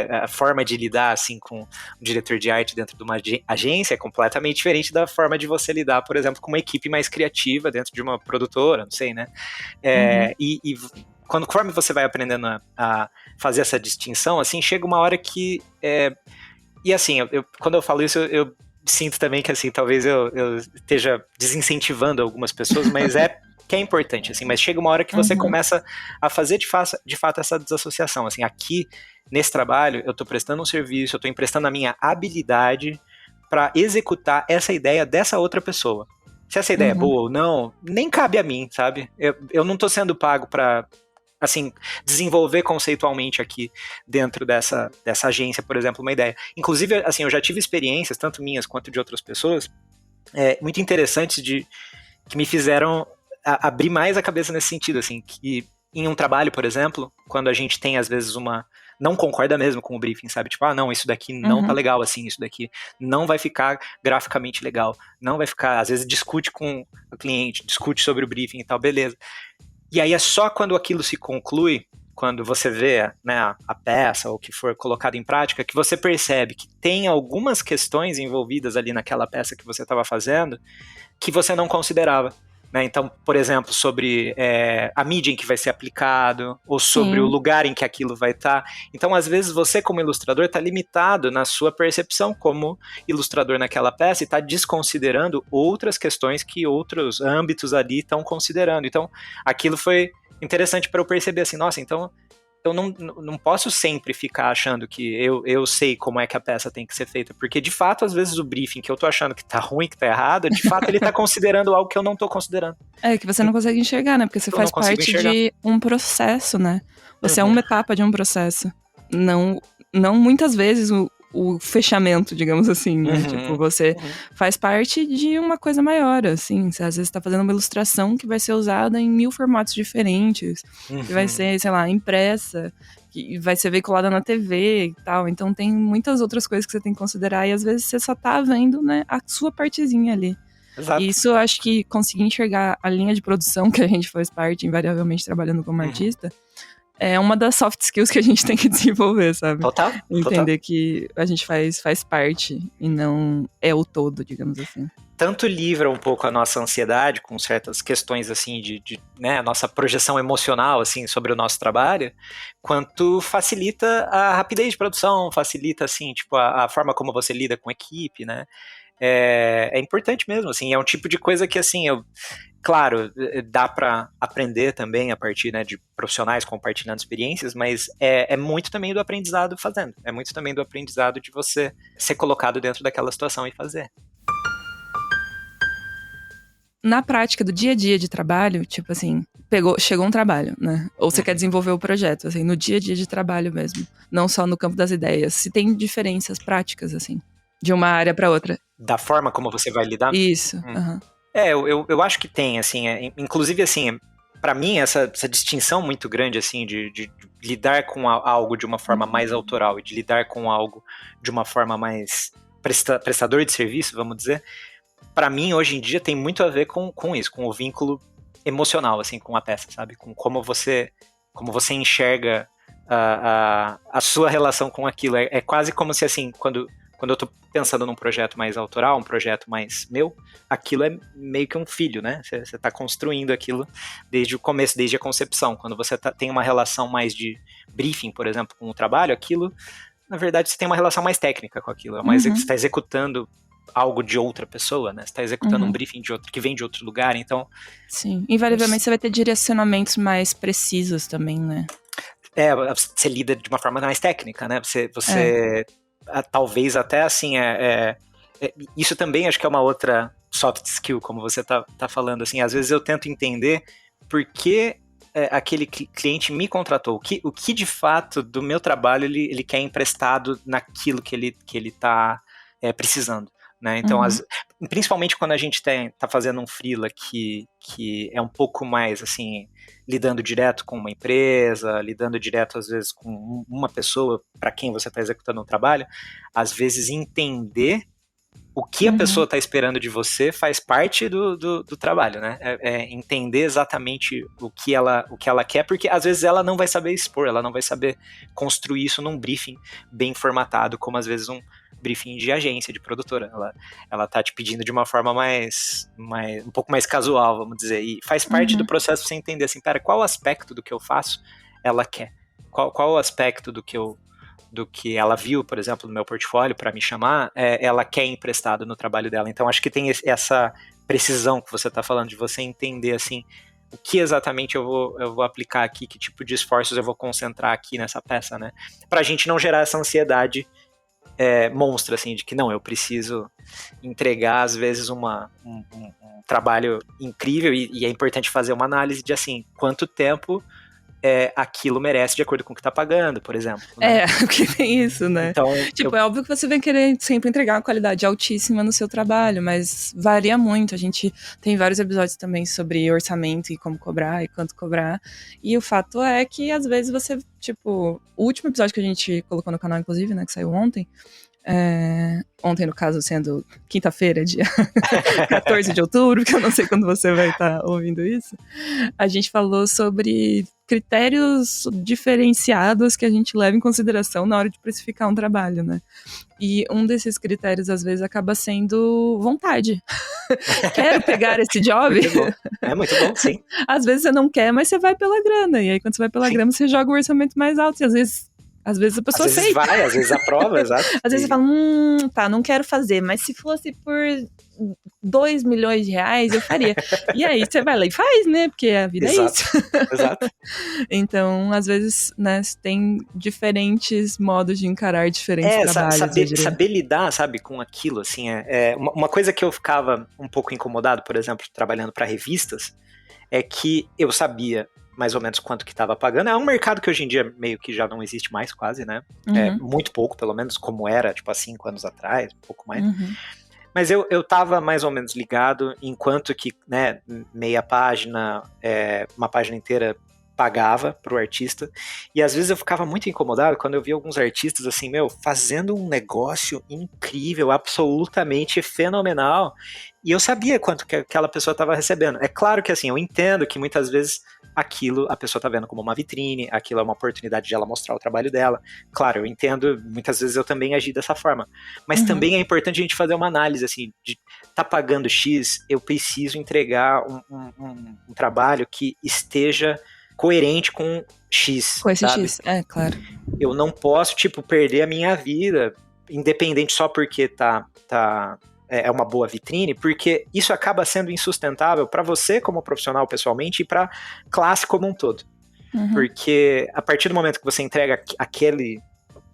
a forma de lidar, assim, com um diretor de arte dentro de uma agência é completamente diferente da forma de você lidar, por exemplo, com uma equipe mais criativa dentro de uma produtora, não sei, né? E conforme você vai aprendendo a fazer essa distinção, assim, chega uma hora que... E assim, quando eu falo isso, eu sinto também que, assim, talvez eu esteja desincentivando algumas pessoas, mas que é importante, assim, mas chega uma hora que você começa a fazer de fato essa desassociação, assim, aqui, nesse trabalho, eu estou prestando um serviço, eu estou emprestando a minha habilidade para executar essa ideia dessa outra pessoa. Se essa ideia é boa ou não, nem cabe a mim, sabe? Eu não estou sendo pago para, assim, desenvolver conceitualmente aqui dentro dessa agência, por exemplo, uma ideia. Inclusive, assim, eu já tive experiências, tanto minhas quanto de outras pessoas, muito interessantes que me fizeram abrir mais a cabeça nesse sentido, assim, que em um trabalho, por exemplo, quando a gente tem, às vezes, não concorda mesmo com o briefing, sabe? Tipo, não, isso daqui não tá legal assim, isso daqui não vai ficar graficamente legal, não vai ficar, às vezes discute com o cliente, discute sobre o briefing e tal, beleza. E aí é só quando aquilo se conclui, quando você vê, né, a peça ou o que for colocado em prática, que você percebe que tem algumas questões envolvidas ali naquela peça que você estava fazendo que você não considerava. Né? Então, por exemplo, sobre a mídia em que vai ser aplicado, ou sobre o lugar em que aquilo vai estar. Então, às vezes, você como ilustrador está limitado na sua percepção como ilustrador naquela peça e está desconsiderando outras questões que outros âmbitos ali estão considerando. Então, aquilo foi interessante para eu perceber assim, nossa, então eu não posso sempre ficar achando que eu sei como é que a peça tem que ser feita, porque de fato, às vezes o briefing que eu tô achando que tá ruim, que tá errado, de fato ele tá considerando algo que eu não tô considerando.
É, que você não consegue enxergar, né? Porque você faz parte de um processo, né? Você é uma etapa de um processo. Não muitas vezes o fechamento, digamos assim, né? Tipo, você faz parte de uma coisa maior, assim. Você, às vezes, tá fazendo uma ilustração que vai ser usada em 1000 formatos diferentes, que vai ser, sei lá, impressa, que vai ser veiculada na TV e tal. Então, tem muitas outras coisas que você tem que considerar e, às vezes, você só tá vendo, né, a sua partezinha ali.
Exato.
E isso eu acho que conseguir enxergar a linha de produção que a gente faz parte, invariavelmente trabalhando como artista, é uma das soft skills que a gente tem que desenvolver, sabe?
Total.
Entender que a gente faz parte e não é o todo, digamos assim.
Tanto livra um pouco a nossa ansiedade com certas questões, assim, né, a nossa projeção emocional, assim, sobre o nosso trabalho, quanto facilita a rapidez de produção, facilita, assim, tipo, a forma como você lida com a equipe, né? É importante mesmo, assim, é um tipo de coisa que, assim, claro, dá para aprender também a partir, né, de profissionais compartilhando experiências, mas é muito também do aprendizado fazendo, é muito também do aprendizado de você ser colocado dentro daquela situação e fazer.
Na prática do dia a dia de trabalho, tipo assim, chegou um trabalho, né? Ou você quer desenvolver o projeto, assim, no dia a dia de trabalho mesmo, não só no campo das ideias. Se tem diferenças práticas, assim, de uma área para outra.
Da forma como você vai lidar?
Isso,
eu acho que tem, assim, inclusive, assim, para mim, essa distinção muito grande, assim, de lidar com algo de uma forma mais autoral e de lidar com algo de uma forma mais prestador de serviço, vamos dizer, para mim, hoje em dia, tem muito a ver com isso, com o vínculo emocional, assim, com a peça, sabe? Com como você enxerga a sua relação com aquilo. É quase como se, assim, quando eu tô pensando num projeto mais autoral, um projeto mais meu, aquilo é meio que um filho, né? Você tá construindo aquilo desde o começo, desde a concepção. Quando você tem uma relação mais de briefing, por exemplo, com o trabalho, aquilo, na verdade, você tem uma relação mais técnica com aquilo. Você está executando algo de outra pessoa, né? Você está executando um briefing que vem de outro lugar, então...
Sim, invariavelmente você vai ter direcionamentos mais precisos também, né?
Você lida de uma forma mais técnica, né? Você talvez até assim, isso também acho que é uma outra soft skill, como você tá falando, assim, às vezes eu tento entender por que aquele cliente me contratou, o que de fato do meu trabalho ele quer emprestado naquilo que ele tá precisando, né? Então, principalmente quando a gente tá fazendo um freela que é um pouco mais, assim, lidando direto com uma empresa, lidando direto, às vezes, com uma pessoa para quem você está executando um trabalho, às vezes entender o que a pessoa está esperando de você faz parte do trabalho, né? Entender exatamente o que ela quer, porque às vezes ela não vai saber expor, ela não vai saber construir isso num briefing bem formatado, como às vezes um briefing de agência, de produtora. Ela tá te pedindo de uma forma um pouco mais casual, vamos dizer, e faz parte do processo pra você entender, assim, pera, qual aspecto do que eu faço ela quer? Qual o aspecto do que ela viu, por exemplo, no meu portfólio para me chamar, ela quer emprestado no trabalho dela. Então, acho que tem essa precisão que você tá falando, de você entender, assim, o que exatamente eu vou aplicar aqui, que tipo de esforços eu vou concentrar aqui nessa peça, né? Pra gente não gerar essa ansiedade monstra, assim, de que não, eu preciso entregar, às vezes, um trabalho incrível e é importante fazer uma análise de, assim, quanto tempo aquilo merece de acordo com o que tá pagando, por exemplo. Né?
Porque tem isso, né?
Então,
é óbvio que você vai querer sempre entregar uma qualidade altíssima no seu trabalho, mas varia muito. A gente tem vários episódios também sobre orçamento e como cobrar e quanto cobrar. E o fato é que, às vezes, você, tipo... O último episódio que a gente colocou no canal, inclusive, né, que saiu ontem... Ontem, no caso, sendo quinta-feira, dia 14 de outubro, porque eu não sei quando você vai estar ouvindo isso, a gente falou sobre critérios diferenciados que a gente leva em consideração na hora de precificar um trabalho, né? E um desses critérios, às vezes, acaba sendo vontade. Quero pegar esse job?
Muito bom. Muito bom, sim.
Às vezes você não quer, mas você vai pela grana. E aí, quando você vai pela grana, você joga o orçamento mais alto. E às vezes a pessoa aceita.
Às vezes aprova, exato.
Às vezes você fala, tá, não quero fazer, mas se fosse por 2 milhões de reais, eu faria. E aí você vai lá e faz, né? Porque a vida é isso.
Exato.
Então, às vezes, né, tem diferentes modos de encarar diferentes trabalhos.
Saber lidar, sabe, com aquilo, assim, uma coisa que eu ficava um pouco incomodado, por exemplo, trabalhando para revistas, é que eu sabia mais ou menos quanto que estava pagando. É um mercado que hoje em dia meio que já não existe mais quase, né? Muito pouco, pelo menos como era, tipo, há 5 anos atrás, um pouco mais. Mas eu tava mais ou menos ligado, enquanto que, né, meia página, uma página inteira pagava pro artista, e às vezes eu ficava muito incomodado quando eu via alguns artistas assim, fazendo um negócio incrível, absolutamente fenomenal, e eu sabia quanto que aquela pessoa estava recebendo. É claro que assim, eu entendo que muitas vezes aquilo a pessoa tá vendo como uma vitrine, aquilo é uma oportunidade de ela mostrar o trabalho dela. Claro, eu entendo, muitas vezes eu também agi dessa forma, mas também é importante a gente fazer uma análise assim, de tá pagando X, eu preciso entregar um trabalho que esteja coerente com X,
com esse
sabe?
X, claro.
Eu não posso, tipo, perder a minha vida, independente só porque é uma boa vitrine, porque isso acaba sendo insustentável para você como profissional pessoalmente e para classe como um todo. Porque a partir do momento que você entrega aquele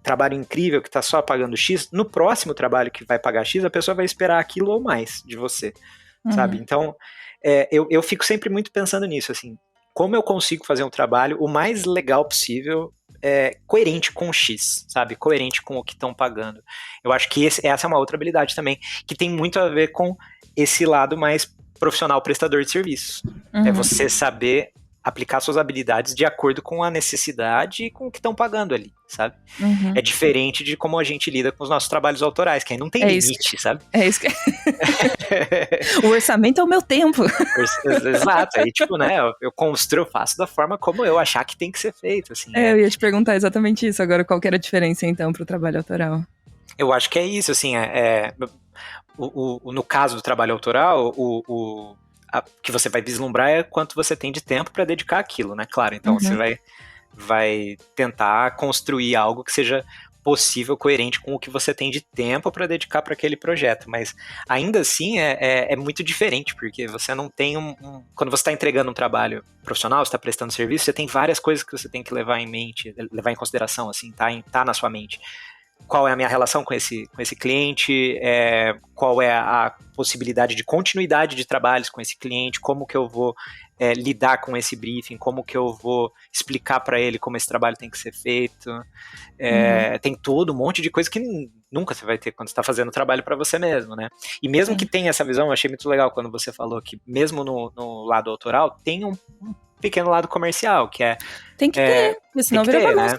trabalho incrível que tá só pagando X, no próximo trabalho que vai pagar X, a pessoa vai esperar aquilo ou mais de você, sabe? Então, eu fico sempre muito pensando nisso, assim, como eu consigo fazer um trabalho o mais legal possível, coerente com o X, sabe? Coerente com o que estão pagando. Eu acho que essa é uma outra habilidade também, que tem muito a ver com esse lado mais profissional prestador de serviços. É você saber aplicar suas habilidades de acordo com a necessidade e com o que estão pagando ali, sabe? É diferente de como a gente lida com os nossos trabalhos autorais, que aí não tem limite, sabe?
É isso que... O orçamento é o meu tempo.
Exato, aí tipo, né, eu construo, faço da forma como eu achar que tem que ser feito, assim.
Eu ia te perguntar exatamente isso agora, qual que era a diferença então pro trabalho autoral?
Eu acho que é isso, assim, no caso do trabalho autoral, que você vai vislumbrar é quanto você tem de tempo para dedicar àquilo, né? Claro, então você vai tentar construir algo que seja possível, coerente com o que você tem de tempo para dedicar para aquele projeto, mas ainda assim é muito diferente, porque você não tem quando você está entregando um trabalho profissional, você está prestando serviço, você tem várias coisas que você tem que levar em mente, levar em consideração, assim, tá na sua mente. Qual é a minha relação com esse cliente, qual é a possibilidade de continuidade de trabalhos com esse cliente, como que eu vou lidar com esse briefing, como que eu vou explicar para ele como esse trabalho tem que ser feito. Tem todo um monte de coisa que nunca você vai ter quando você está fazendo trabalho para você mesmo, né? E mesmo que tenha essa visão, eu achei muito legal quando você falou que mesmo no lado autoral, tem um pequeno lado comercial, que
tem que ter, senão vira bagunça.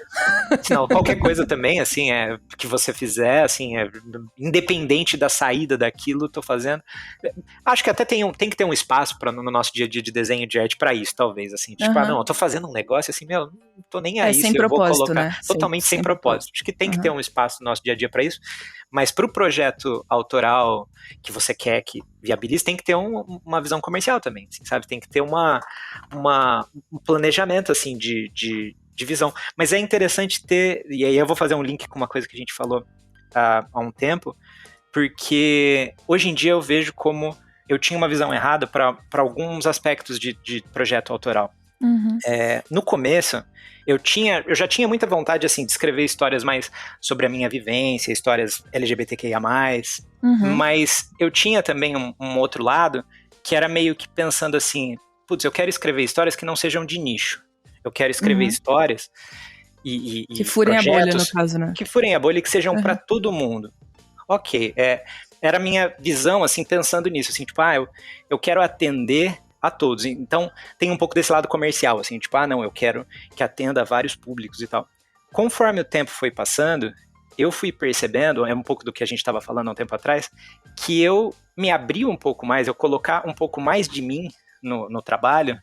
Né? Senão qualquer coisa também, assim, que você fizer, assim, independente da saída daquilo, tô fazendo. Acho que até tem que ter um espaço no nosso dia a dia de desenho de arte para isso, talvez, assim, tipo, não, eu tô fazendo um negócio assim, não tô nem aí,
sem
eu vou colocar,
né?
Totalmente sem propósito. Acho que tem que ter um espaço no nosso dia a dia para isso, mas pro projeto autoral que você quer que viabilize, tem que ter uma visão comercial também, assim, sabe? Tem que ter um planejamento, assim, de visão. Mas é interessante ter, e aí eu vou fazer um link com uma coisa que a gente falou há um tempo, porque hoje em dia eu vejo como eu tinha uma visão errada para alguns aspectos de projeto autoral. No começo, eu já tinha muita vontade, assim, de escrever histórias mais sobre a minha vivência, histórias LGBTQIA+, mas eu tinha também um outro lado, que era meio que pensando assim, putz, eu quero escrever histórias que não sejam de nicho. Eu quero escrever histórias e
que furem a bolha, no caso, né?
Que furem a bolha e que sejam para todo mundo. Ok, era a minha visão, assim, pensando nisso, assim, tipo, eu quero atender a todos. Então, tem um pouco desse lado comercial, assim, tipo, não, eu quero que atenda a vários públicos e tal. Conforme o tempo foi passando, eu fui percebendo, é um pouco do que a gente estava falando há um tempo atrás, que eu me abri um pouco mais, eu colocar um pouco mais de mim no trabalho,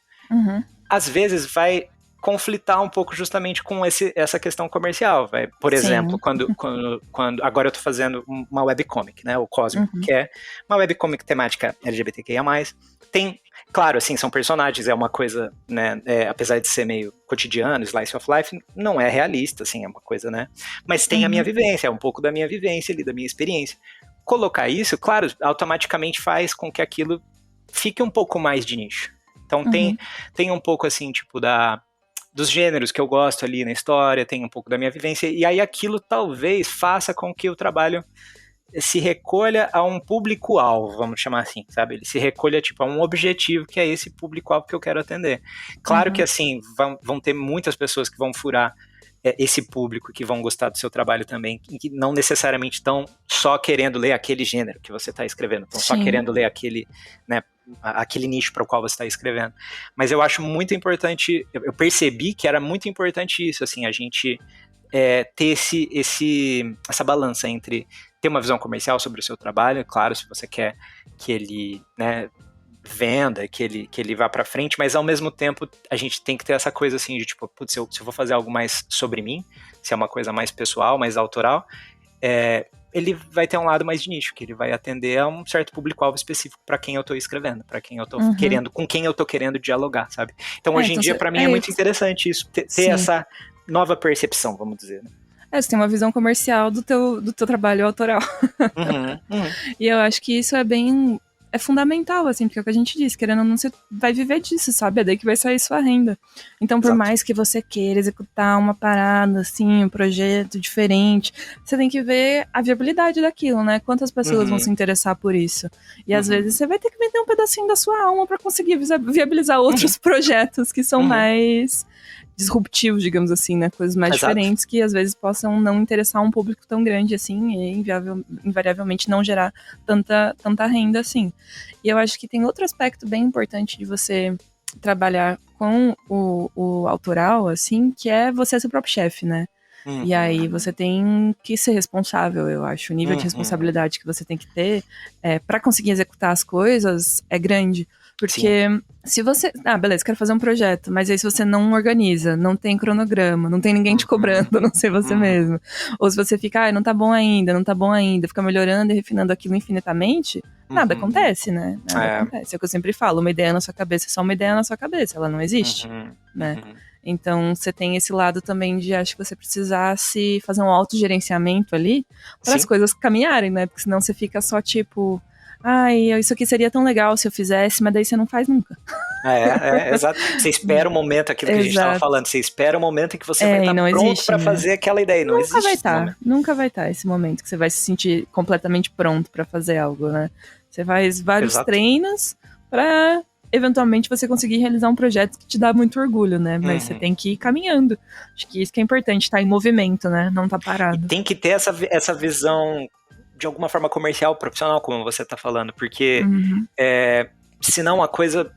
às vezes vai conflitar um pouco justamente com essa questão comercial. Por exemplo, quando agora eu tô fazendo uma webcomic, né, o Cosmic, que é uma webcomic temática LGBTQIA+. Tem, claro, assim, são personagens, é uma coisa, né, apesar de ser meio cotidiano, slice of life, não é realista, assim, é uma coisa, né, mas tem a minha vivência, é um pouco da minha vivência ali, da minha experiência. Colocar isso, claro, automaticamente faz com que aquilo fique um pouco mais de nicho. Então tem um pouco, assim, tipo, dos gêneros que eu gosto ali na história, tem um pouco da minha vivência, e aí aquilo talvez faça com que o trabalho se recolha a um público-alvo, vamos chamar assim, sabe? Ele se recolha, tipo, a um objetivo, que é esse público-alvo que eu quero atender. Claro que, assim, vão ter muitas pessoas que vão furar esse público, que vão gostar do seu trabalho também, e que não necessariamente estão só querendo ler aquele gênero que você está escrevendo, estão só querendo ler aquele, né, aquele nicho para o qual você está escrevendo. Mas eu acho muito importante, eu percebi que era muito importante isso, assim, a gente ter essa balança entre ter uma visão comercial sobre o seu trabalho, claro, se você quer que ele, né, venda, que ele vá para frente, mas ao mesmo tempo a gente tem que ter essa coisa assim de tipo, putz, se eu vou fazer algo mais sobre mim, se é uma coisa mais pessoal, mais autoral, ele vai ter um lado mais de nicho, que ele vai atender a um certo público-alvo específico para quem eu tô escrevendo, para quem eu tô querendo, com quem eu tô querendo dialogar, sabe? Então hoje em dia para mim é muito interessante isso, ter essa nova percepção, vamos dizer, né?
Você tem uma visão comercial do teu trabalho autoral. E eu acho que isso é fundamental, assim, porque é o que a gente disse, querendo ou não, você vai viver disso, sabe? É daí que vai sair sua renda. Então, por mais que você queira executar uma parada, assim, um projeto diferente, você tem que ver a viabilidade daquilo, né? Quantas pessoas vão se interessar por isso. E às vezes você vai ter que vender um pedacinho da sua alma pra conseguir viabilizar outros projetos que são mais disruptivos, digamos assim, né? Coisas mais diferentes que às vezes possam não interessar um público tão grande assim e invariavelmente não gerar tanta renda assim. E eu acho que tem outro aspecto bem importante de você trabalhar com o autoral, assim, que é você ser seu próprio chefe, né? E aí você tem que ser responsável, eu acho. O nível de responsabilidade que você tem que ter para conseguir executar as coisas é grande. Porque se você... beleza, quero fazer um projeto, mas aí se você não organiza, não tem cronograma, não tem ninguém te cobrando, não sei você mesmo. Ou se você fica, não tá bom ainda, fica melhorando e refinando aquilo infinitamente, nada acontece, né? Nada acontece. É o que eu sempre falo, uma ideia na sua cabeça é só uma ideia na sua cabeça, ela não existe, né? Então, você tem esse lado também de, acho que você precisasse fazer um autogerenciamento ali para as coisas caminharem, né? Porque senão você fica só tipo... isso aqui seria tão legal se eu fizesse, mas daí você não faz nunca.
Exato. Você espera o momento, aquilo que a gente estava falando, você espera o momento em que você vai estar pronto para fazer aquela ideia. Não existe
nunca vai estar esse momento que você vai se sentir completamente pronto para fazer algo, né? Você faz vários treinos para eventualmente você conseguir realizar um projeto que te dá muito orgulho, né? Mas você tem que ir caminhando. Acho que isso que é importante, estar em movimento, né? Não tá parado.
E tem que ter essa visão de alguma forma comercial, profissional, como você tá falando, porque senão a coisa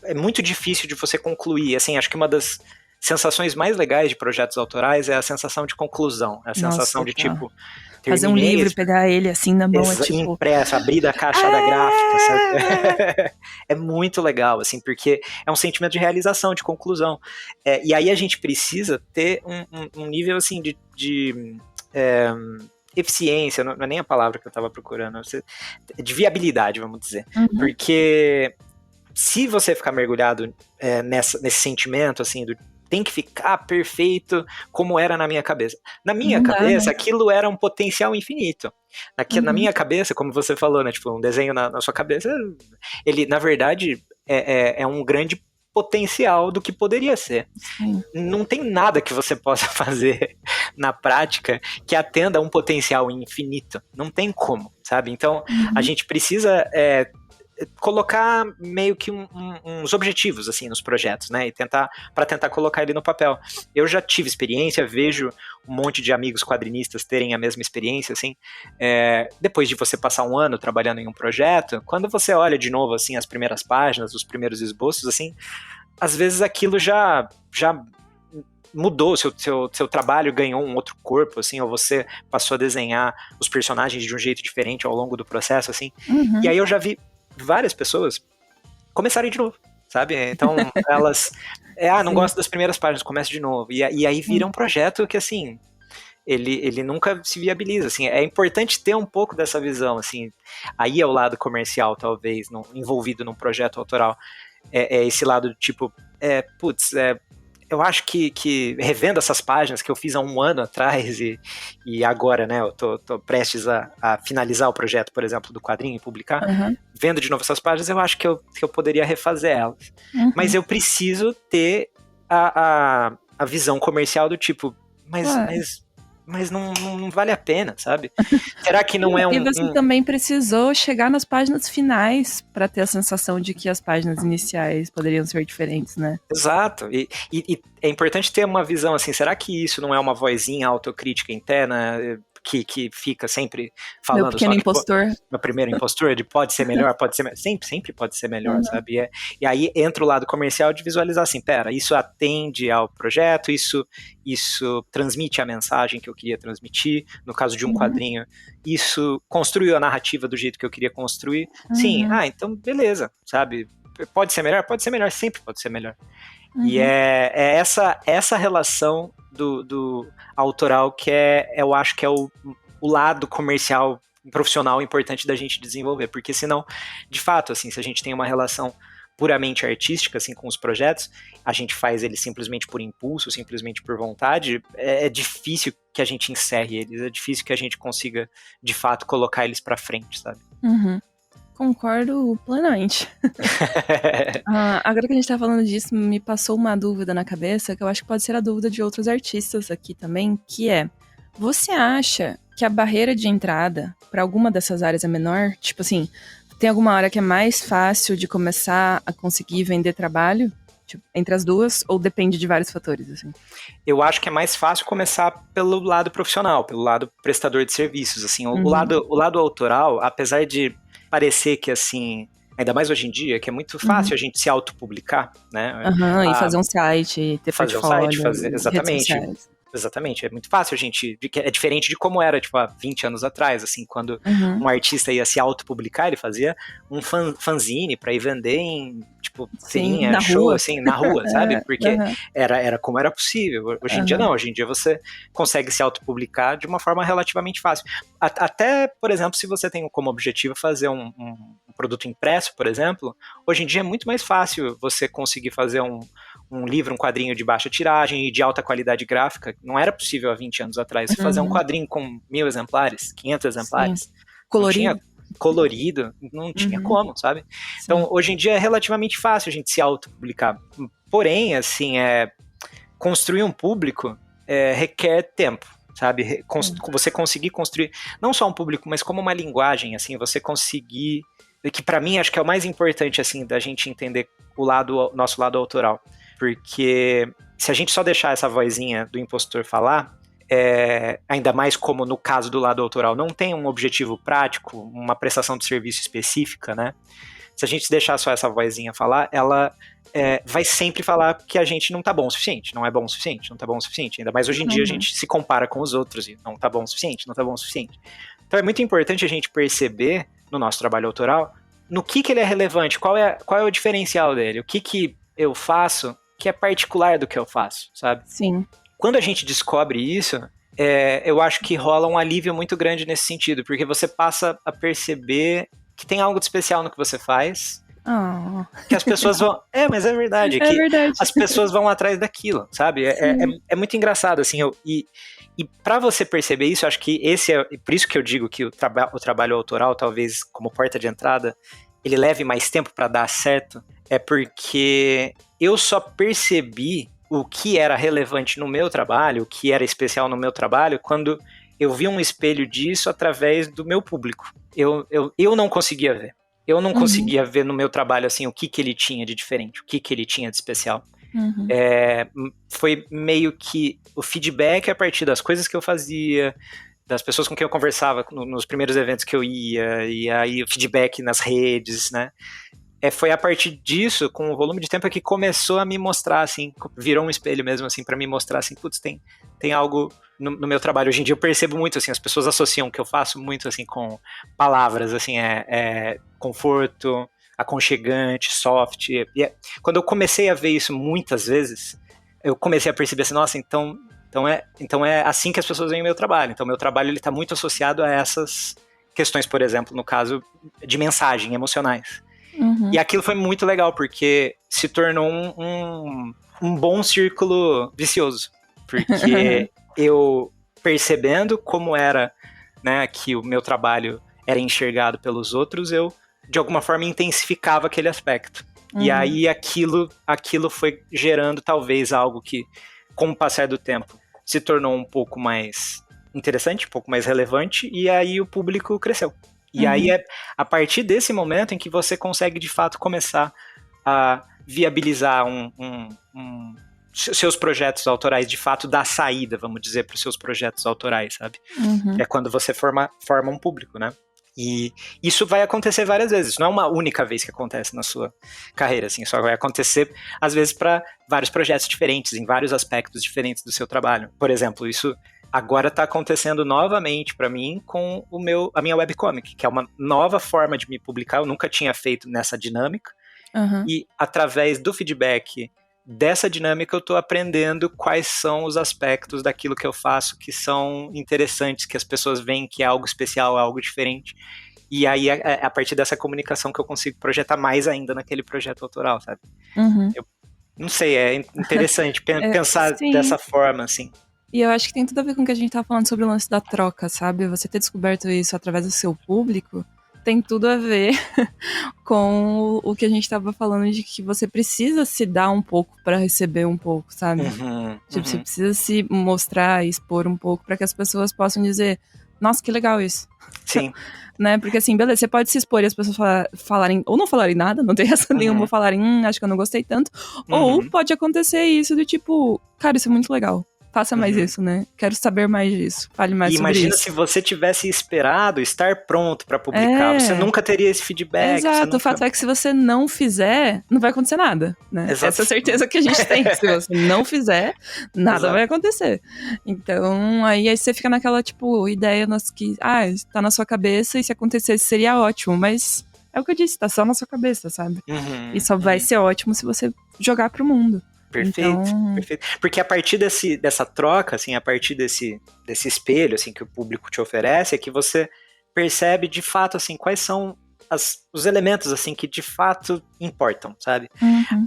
é muito difícil de você concluir. Assim, acho que uma das sensações mais legais de projetos autorais é a sensação de conclusão, a sensação de tipo...
Fazer um livro e pegar ele assim na mão, tipo...
impresso, abrir da caixa da gráfica, sabe? É muito legal, assim, porque é um sentimento de realização, de conclusão. E aí a gente precisa ter um nível, assim, de eficiência, não é nem a palavra que eu estava procurando, de viabilidade, vamos dizer. Porque se você ficar mergulhado nesse sentimento, assim, tem que ficar perfeito como era na minha cabeça. Na minha cabeça, aquilo era um potencial infinito. Na minha cabeça, como você falou, né, tipo, um desenho na sua cabeça, ele, na verdade, é um grande potencial do que poderia ser. Não tem nada que você possa fazer na prática que atenda a um potencial infinito. Não tem como, sabe? Então, a gente precisa... colocar meio que uns objetivos assim nos projetos, né, e tentar colocar ele no papel. Eu já tive experiência, vejo um monte de amigos quadrinistas terem a mesma experiência, assim, depois de você passar um ano trabalhando em um projeto, quando você olha de novo assim as primeiras páginas, os primeiros esboços, assim, às vezes aquilo já mudou, seu trabalho ganhou um outro corpo, assim, ou você passou a desenhar os personagens de um jeito diferente ao longo do processo, assim, e aí eu já vi várias pessoas começarem de novo, sabe? Então, elas... não gosto das primeiras páginas, começa de novo. E aí vira um projeto que, assim, ele nunca se viabiliza, assim. É importante ter um pouco dessa visão, assim. Aí é o lado comercial, talvez, envolvido num projeto autoral. É esse lado do tipo, eu acho que revendo essas páginas que eu fiz há um ano atrás e agora, né, eu tô prestes a finalizar o projeto, por exemplo, do quadrinho e publicar, vendo de novo essas páginas, eu acho que eu poderia refazer elas. Mas eu preciso ter a visão comercial do tipo, mas mas não vale a pena, sabe? Será que não é
E você também precisou chegar nas páginas finais para ter a sensação de que as páginas iniciais poderiam ser diferentes, né?
Exato. E é importante ter uma visão assim, será que isso não é uma vozinha autocrítica interna que fica sempre falando...
Meu pequeno impostor.
Meu primeiro impostor, de pode ser melhor, pode ser... Sempre pode ser melhor, sabe? E aí entra o lado comercial de visualizar assim, pera, isso atende ao projeto, isso transmite a mensagem que eu queria transmitir, no caso de um quadrinho, isso construiu a narrativa do jeito que eu queria construir. Sim, então beleza, sabe? Pode ser melhor, sempre pode ser melhor. E é essa relação do autoral que eu acho que é o lado comercial, profissional importante da gente desenvolver, porque senão, de fato, assim, se a gente tem uma relação puramente artística, assim, com os projetos, a gente faz eles simplesmente por impulso, simplesmente por vontade, é difícil que a gente encerre eles, é difícil que a gente consiga, de fato, colocar eles pra frente, sabe?
Concordo plenamente. Agora que a gente tá falando disso, me passou uma dúvida na cabeça, que eu acho que pode ser a dúvida de outros artistas aqui também, que é, você acha que a barreira de entrada para alguma dessas áreas é menor? Tipo assim, tem alguma área que é mais fácil de começar a conseguir vender trabalho? Tipo, entre as duas, ou depende de vários fatores, assim?
Eu acho que é mais fácil começar pelo lado profissional, pelo lado prestador de serviços, assim, o lado autoral, apesar de parecer que, assim, ainda mais hoje em dia, que é muito fácil a gente se autopublicar, né?
E fazer um site, ter
fazer
portfólio,
um site, exatamente. Exatamente, é muito fácil, é diferente de como era, tipo, há 20 anos atrás, assim, quando um artista ia se autopublicar, ele fazia um fanzine pra ir vender em, tipo, feirinha, show, rua. Assim, na rua, sabe? Porque era como era possível. Hoje em dia não, hoje em dia você consegue se autopublicar de uma forma relativamente fácil. Até, por exemplo, se você tem como objetivo fazer um produto impresso, por exemplo, hoje em dia é muito mais fácil você conseguir fazer um livro, um quadrinho de baixa tiragem e de alta qualidade gráfica. Não era possível há 20 anos atrás. Você fazer um quadrinho com 1.000 exemplares, 500 exemplares. Colorido, não tinha como, sabe? Sim. Então, hoje em dia é relativamente fácil a gente se autopublicar. Porém, assim, construir um público requer tempo, sabe? Você conseguir construir não só um público, mas como uma linguagem, assim, você conseguir... Que pra mim acho que é o mais importante, assim, da gente entender nosso lado autoral. Porque se a gente só deixar essa vozinha do impostor falar, ainda mais como no caso do lado autoral, não tem um objetivo prático, uma prestação de serviço específica, né? Se a gente deixar só essa vozinha falar, ela vai sempre falar que a gente não tá bom o suficiente, não é bom o suficiente, não tá bom o suficiente. Ainda mais hoje em dia a gente se compara com os outros e não tá bom o suficiente, não tá bom o suficiente. Então é muito importante a gente perceber no nosso trabalho autoral no que ele é relevante, qual é o diferencial dele, o que eu faço que é particular do que eu faço, sabe?
Sim.
Quando a gente descobre isso, eu acho que rola um alívio muito grande nesse sentido, porque você passa a perceber que tem algo de especial no que você faz, que as pessoas vão... mas é verdade,
verdade.
As pessoas vão atrás daquilo, sabe? É muito engraçado, assim, e para você perceber isso, acho que por isso que eu digo que o trabalho autoral, talvez como porta de entrada, ele leve mais tempo para dar certo, é porque eu só percebi o que era relevante no meu trabalho, o que era especial no meu trabalho, quando eu vi um espelho disso através do meu público. Eu não conseguia ver. Eu não conseguia ver no meu trabalho assim, o que ele tinha de diferente, o que ele tinha de especial. Foi meio que o feedback a partir das coisas que eu fazia, das pessoas com quem eu conversava nos primeiros eventos que eu ia, e aí o feedback nas redes, né? Foi a partir disso, com o volume de tempo, que começou a me mostrar, assim, virou um espelho mesmo, assim, pra me mostrar, assim, putz, tem algo no meu trabalho. Hoje em dia eu percebo muito, assim, as pessoas associam o que eu faço muito, assim, com palavras, assim, conforto, aconchegante, soft. Quando eu comecei a ver isso muitas vezes, eu comecei a perceber assim, nossa, então é assim que as pessoas veem o meu trabalho. Então, meu trabalho ele tá muito associado a essas questões, por exemplo, no caso de mensagem, emocionais. E aquilo foi muito legal, porque se tornou um bom círculo vicioso. Porque eu, percebendo como era, né, que o meu trabalho era enxergado pelos outros, eu, de alguma forma, intensificava aquele aspecto. E aí aquilo foi gerando, talvez, algo que, com o passar do tempo, se tornou um pouco mais interessante, um pouco mais relevante, e aí o público cresceu. E aí é a partir desse momento em que você consegue, de fato, começar a viabilizar seus projetos autorais, de fato, dar saída, vamos dizer, para os seus projetos autorais, sabe? É quando você forma um público, né? E isso vai acontecer várias vezes, não é uma única vez que acontece na sua carreira, assim, só vai acontecer, às vezes, para vários projetos diferentes, em vários aspectos diferentes do seu trabalho. Por exemplo, isso agora está acontecendo novamente para mim com a minha webcomic, que é uma nova forma de me publicar, eu nunca tinha feito nessa dinâmica, e através do feedback dessa dinâmica eu estou aprendendo quais são os aspectos daquilo que eu faço que são interessantes, que as pessoas veem que é algo especial, algo diferente. E aí é a partir dessa comunicação que eu consigo projetar mais ainda naquele projeto autoral, sabe? Eu não sei, é interessante pensar dessa forma, assim.
E eu acho que tem tudo a ver com o que a gente tá falando sobre o lance da troca, sabe? Você ter descoberto isso através do seu público tem tudo a ver com o que a gente tava falando de que você precisa se dar um pouco pra receber um pouco, sabe? Você precisa se mostrar e expor um pouco pra que as pessoas possam dizer, nossa, que legal isso.
Sim.
Né? Porque assim, beleza, você pode se expor e as pessoas falarem, ou não falarem nada, não tem essa nenhuma, falarem, acho que eu não gostei tanto, ou pode acontecer isso do tipo, cara, isso é muito legal. Faça mais isso, né? Quero saber mais disso. Fale mais sobre isso.
Imagina se você tivesse esperado estar pronto pra publicar. Você nunca teria esse feedback.
Exato. O fato é que se você não fizer, não vai acontecer nada, né? Essa é a certeza que a gente tem. Se você não fizer, nada vai acontecer. Então, aí você fica naquela, tipo, ideia que, tá na sua cabeça e se acontecesse seria ótimo. Mas é o que eu disse, tá só na sua cabeça, sabe? E só vai ser ótimo se você jogar pro mundo.
Perfeito, perfeito. Porque a partir dessa troca, assim, a partir desse espelho, assim, que o público te oferece, é que você percebe, de fato, assim, quais são os elementos, assim, que de fato importam, sabe?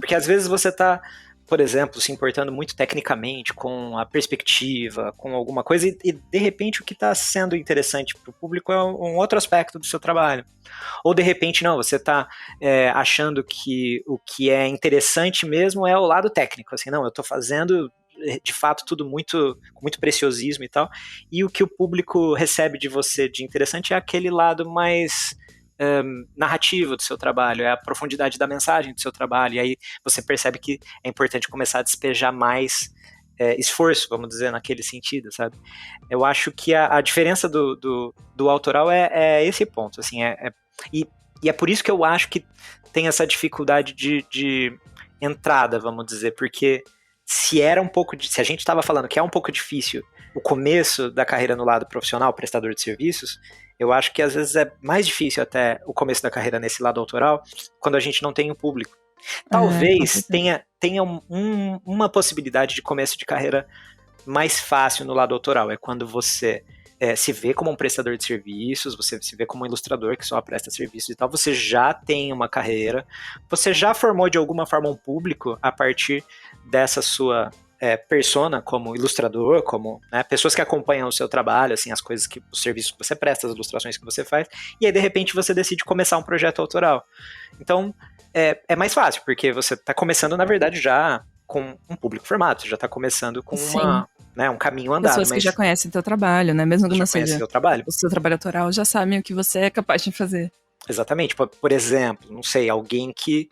Porque às vezes você tá, por exemplo, se importando muito tecnicamente com a perspectiva, com alguma coisa, e de repente o que está sendo interessante para o público é um outro aspecto do seu trabalho. Ou de repente não, você está achando que o que é interessante mesmo é o lado técnico, assim, não, eu estou fazendo de fato tudo com muito preciosismo e tal, e o que o público recebe de você de interessante é aquele lado mais narrativa do seu trabalho, é a profundidade da mensagem do seu trabalho, e aí você percebe que é importante começar a despejar mais esforço, vamos dizer, naquele sentido, sabe? Eu acho que a diferença do autoral é esse ponto, assim, e é por isso que eu acho que tem essa dificuldade de entrada, vamos dizer, porque se a gente estava falando que é um pouco difícil o começo da carreira no lado profissional, prestador de serviços, eu acho que às vezes é mais difícil até o começo da carreira nesse lado autoral, quando a gente não tem um público. Talvez tenha uma possibilidade de começo de carreira mais fácil no lado autoral, é quando você se vê como um prestador de serviços, você se vê como um ilustrador que só presta serviços e tal, você já tem uma carreira, você já formou de alguma forma um público a partir dessa sua persona como ilustrador, como pessoas que acompanham o seu trabalho, assim, os serviços que você presta, as ilustrações que você faz, e aí de repente você decide começar um projeto autoral. Então é mais fácil, porque você está começando, na verdade, já com um público formado, você já está começando com um caminho andado.
Pessoas que já conhecem o teu trabalho, né? Mesmo que não seja
o
seu trabalho autoral, já sabem o que você é capaz de fazer.
Exatamente. Por exemplo, não sei, alguém que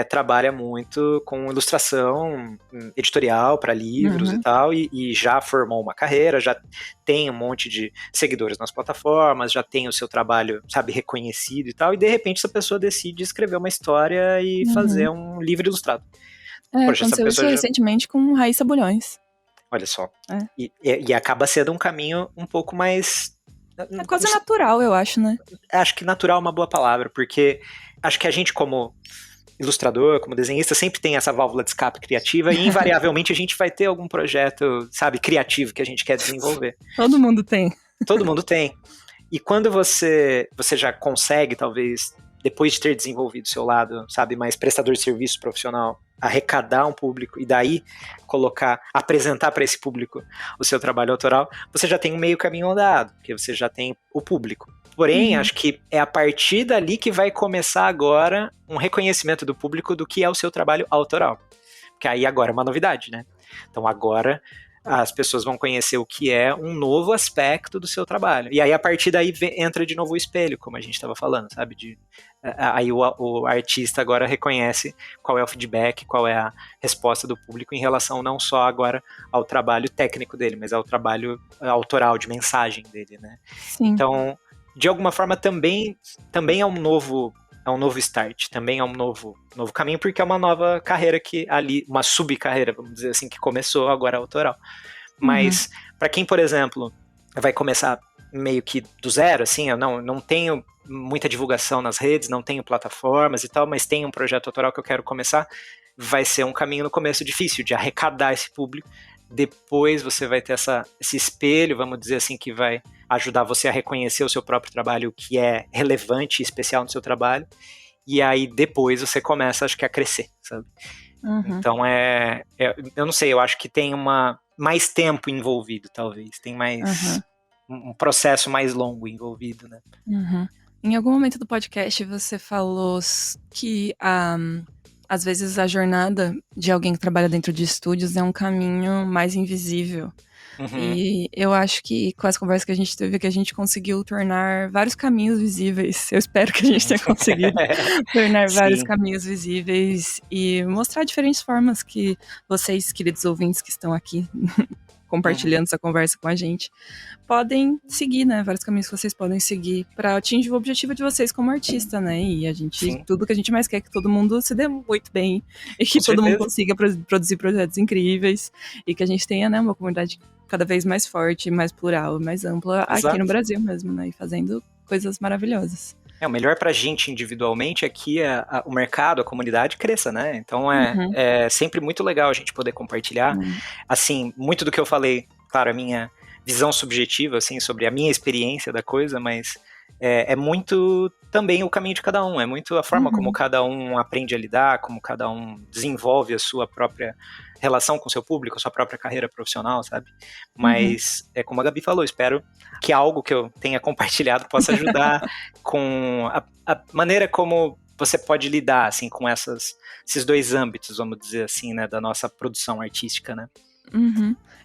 trabalha muito com ilustração editorial para livros e tal, e já formou uma carreira, já tem um monte de seguidores nas plataformas, já tem o seu trabalho, sabe, reconhecido e tal, e de repente essa pessoa decide escrever uma história e fazer um livro ilustrado.
Poxa, aconteceu isso recentemente com Raíssa Bulhões.
Olha só. E acaba sendo um caminho um pouco mais...
É quase natural, eu acho, né?
Acho que natural é uma boa palavra, porque acho que a gente, como ilustrador, como desenhista, sempre tem essa válvula de escape criativa e invariavelmente a gente vai ter algum projeto, sabe, criativo que a gente quer desenvolver.
Todo mundo tem.
Todo mundo tem. E quando você já consegue, talvez, depois de ter desenvolvido o seu lado, sabe, mais prestador de serviço profissional, arrecadar um público e daí apresentar para esse público o seu trabalho autoral, você já tem um meio caminho andado, porque você já tem o público. Porém, acho que é a partir dali que vai começar agora um reconhecimento do público do que é o seu trabalho autoral. Porque aí agora é uma novidade, né? Então agora as pessoas vão conhecer o que é um novo aspecto do seu trabalho. E aí, a partir daí, entra de novo o espelho, como a gente estava falando, sabe? Aí o artista agora reconhece qual é o feedback, qual é a resposta do público em relação não só agora ao trabalho técnico dele, mas ao trabalho autoral, de mensagem dele, né?
Sim.
Então, de alguma forma, também é um novo start, também é um novo caminho, porque é uma nova carreira uma subcarreira, vamos dizer assim, que começou agora autoral. Mas, para quem, por exemplo, vai começar meio que do zero, assim, eu não tenho muita divulgação nas redes, não tenho plataformas e tal, mas tenho um projeto autoral que eu quero começar, vai ser um caminho no começo difícil, de arrecadar esse público. Depois você vai ter esse espelho, vamos dizer assim, que vai ajudar você a reconhecer o seu próprio trabalho, o que é relevante e especial no seu trabalho, e aí depois você começa, acho que, a crescer, sabe? Então eu não sei, eu acho que tem mais tempo envolvido, talvez, tem mais um processo mais longo envolvido, né?
Em algum momento do podcast você falou que às vezes a jornada de alguém que trabalha dentro de estúdios é um caminho mais invisível. E eu acho que com essa conversa que a gente teve, que a gente conseguiu tornar vários caminhos visíveis. Eu espero que a gente tenha conseguido tornar vários caminhos visíveis e mostrar diferentes formas que vocês, queridos ouvintes que estão aqui compartilhando essa conversa com a gente, podem seguir, né? Vários caminhos que vocês podem seguir para atingir o objetivo de vocês como artista, né? E a gente, tudo que a gente mais quer é que todo mundo se dê muito bem e que todo mundo consiga produzir projetos incríveis e que a gente tenha, né, uma comunidade cada vez mais forte, mais plural, mais ampla aqui no Brasil mesmo, né? E fazendo coisas maravilhosas.
O melhor pra gente individualmente é que o mercado, a comunidade cresça, né? Então é sempre muito legal a gente poder compartilhar. Assim, muito do que eu falei, claro, a minha visão subjetiva, assim, sobre a minha experiência da coisa, mas é muito também o caminho de cada um, é muito a forma como cada um aprende a lidar, como cada um desenvolve a sua própria relação com o seu público, a sua própria carreira profissional, sabe? Mas, como a Gabi falou, espero que algo que eu tenha compartilhado possa ajudar com a maneira como você pode lidar, assim, com esses dois âmbitos, vamos dizer assim, né, da nossa produção artística, né?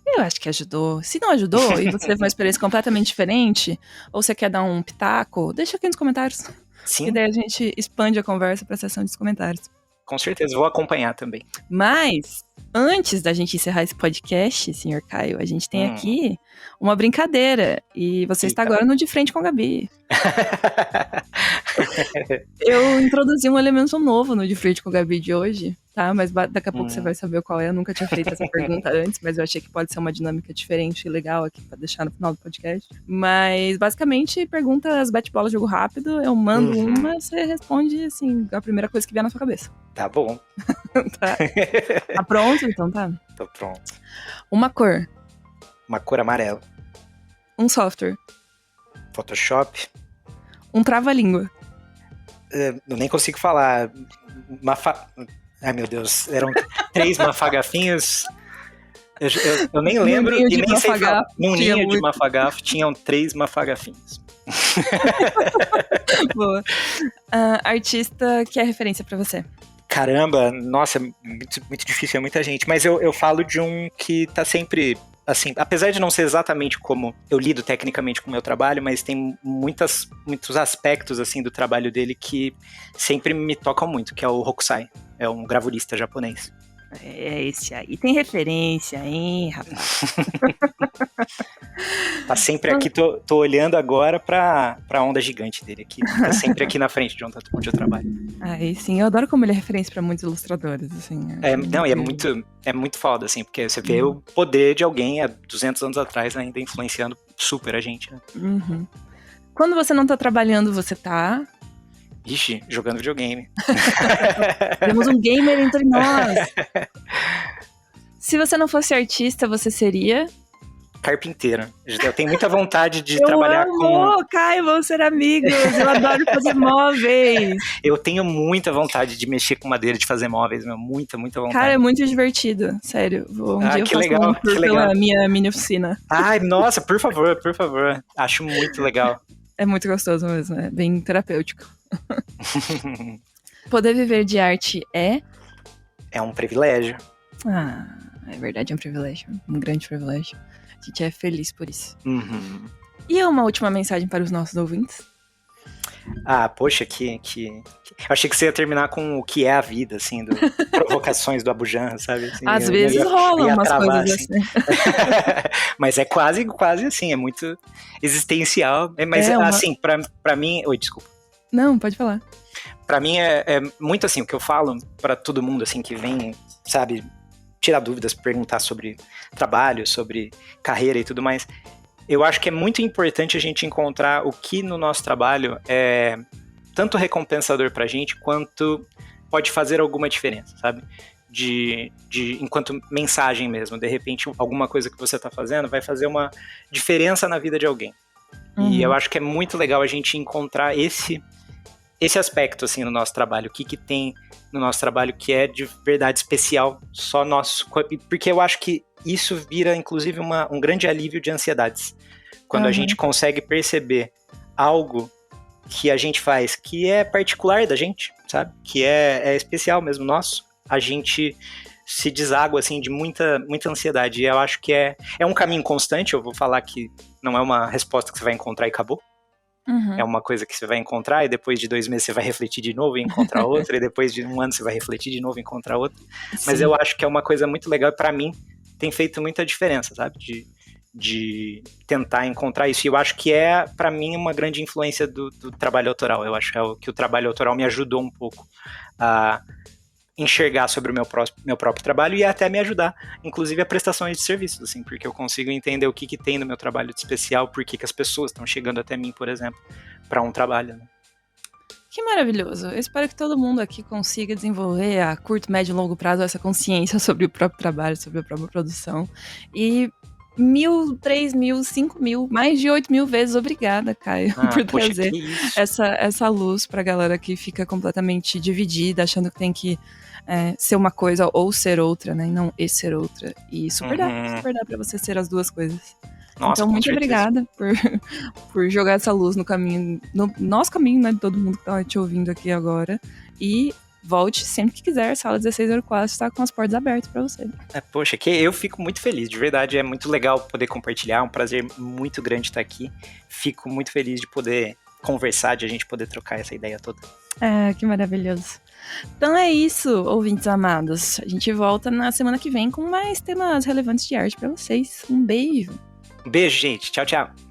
Eu acho que ajudou. Se não ajudou e você teve uma experiência completamente diferente, ou você quer dar um pitaco, deixa aqui nos comentários.
Sim.
E daí a gente expande a conversa para a seção de comentários.
Com certeza, vou acompanhar também.
Mas, antes da gente encerrar esse podcast, senhor Caio, a gente tem aqui uma brincadeira. E você está agora no De Frente com a Gabi. Eu introduzi um elemento novo no De Frente com a Gabi de hoje, tá? Mas daqui a pouco você vai saber qual é. Eu nunca tinha feito essa pergunta antes, mas eu achei que pode ser uma dinâmica diferente e legal aqui pra deixar no final do podcast. Mas, basicamente, perguntas bate-bola, jogo rápido. Eu mando uma, você responde, assim, a primeira coisa que vier na sua cabeça.
Tá bom.
Tá pronto? Então tá.
Tô pronto.
Uma cor.
Uma cor amarela.
Um software.
Photoshop.
Um trava-língua.
Eu nem consigo falar. Ai, meu Deus. Eram 3 mafagafinhos. Eu nem lembro e nem sei falar. Num ninho de mafagafo tinham 3 mafagafinhos.
Boa. Artista que é referência pra você?
Caramba, nossa, muito difícil, é muita gente. Mas eu falo de um que tá sempre, assim, apesar de não ser exatamente como eu lido tecnicamente com o meu trabalho, mas tem muitos aspectos, assim, do trabalho dele que sempre me tocam muito, que é o Hokusai. É um gravurista japonês.
É esse aí. Tem referência, hein, rapaz?
Tá sempre aqui, tô olhando agora pra onda gigante dele aqui. Tá sempre aqui na frente de onde eu trabalho.
Aí sim, eu adoro como ele é referência pra muitos ilustradores, assim.
É muito foda, assim, porque você vê o poder de alguém há 200 anos atrás ainda influenciando super a gente, né?
Quando você não tá trabalhando, você tá...
Ixi, jogando videogame.
Temos um gamer entre nós. Se você não fosse artista, você seria...
Carpinteiro. Eu tenho muita vontade de trabalhar com...
Caio, vamos ser amigos. Eu adoro fazer móveis.
Eu tenho muita vontade de mexer com madeira, de fazer móveis, meu. Muita vontade.
Cara, é muito divertido. Sério. Um dia eu faço um tour pela minha mini oficina.
Ai, nossa, por favor. Acho muito legal.
É muito gostoso mesmo. É bem terapêutico. Poder viver de arte é...
É um privilégio.
É verdade, é um privilégio, um grande privilégio. A gente é feliz por isso.
Uhum.
E uma última mensagem para os nossos ouvintes?
Poxa, Eu achei que você ia terminar com o que é a vida, assim, provocações do Abu Janra, sabe? Assim,
Às vezes rolam umas
travar,
coisas
assim.
Mas
é quase assim, é muito existencial. Mas, assim, pra mim... Oi, desculpa.
Não, pode falar.
Pra mim é muito assim, o que eu falo pra todo mundo, assim, que vem, sabe, tirar dúvidas, perguntar sobre trabalho, sobre carreira e tudo mais. Eu acho que é muito importante a gente encontrar o que no nosso trabalho é tanto recompensador pra gente, quanto pode fazer alguma diferença, sabe? Enquanto mensagem mesmo. De repente, alguma coisa que você tá fazendo vai fazer uma diferença na vida de alguém. Uhum. E eu acho que é muito legal a gente encontrar esse aspecto, assim, no nosso trabalho. O que tem no nosso trabalho que é de verdade especial, só nosso. Porque eu acho que isso vira, inclusive, um grande alívio de ansiedades. Quando a gente consegue perceber algo que a gente faz que é particular da gente, sabe? Que é especial mesmo nosso, a gente se deságua, assim, de muita ansiedade. E eu acho que é um caminho constante. Eu vou falar que não é uma resposta que você vai encontrar e acabou. Uhum. É uma coisa que você vai encontrar e depois de 2 meses você vai refletir de novo e encontrar outra, e depois de 1 ano você vai refletir de novo e encontrar outra. Sim. Mas eu acho que é uma coisa muito legal e pra mim tem feito muita diferença, sabe? De tentar encontrar isso. E eu acho que pra mim, uma grande influência do trabalho autoral. Eu acho que o trabalho autoral me ajudou um pouco a enxergar sobre o meu próprio trabalho e até me ajudar, inclusive a prestações de serviços, assim, porque eu consigo entender o que tem no meu trabalho de especial, por que as pessoas estão chegando até mim, por exemplo, para um trabalho, né?
Que maravilhoso. Eu espero que todo mundo aqui consiga desenvolver a curto, médio e longo prazo essa consciência sobre o próprio trabalho, sobre a própria produção. E 1.000, 3.000, 5.000, mais de 8.000 vezes obrigada, Caio, por trazer essa luz pra galera que fica completamente dividida, achando que tem que ser uma coisa ou ser outra, né? E não ser outra. E super dá pra você ser as duas coisas. Nossa, então, muito obrigada por jogar essa luz no caminho, no nosso caminho, né? De todo mundo que tá te ouvindo aqui agora. E volte sempre que quiser, sala 1604 está com as portas abertas para você.
Poxa, que eu fico muito feliz, de verdade, é muito legal poder compartilhar, um prazer muito grande estar aqui. Fico muito feliz de poder conversar, de a gente poder trocar essa ideia toda.
Que maravilhoso. Então é isso, ouvintes amados. A gente volta na semana que vem com mais temas relevantes de arte para vocês. Um beijo.
Um beijo, gente. Tchau, tchau.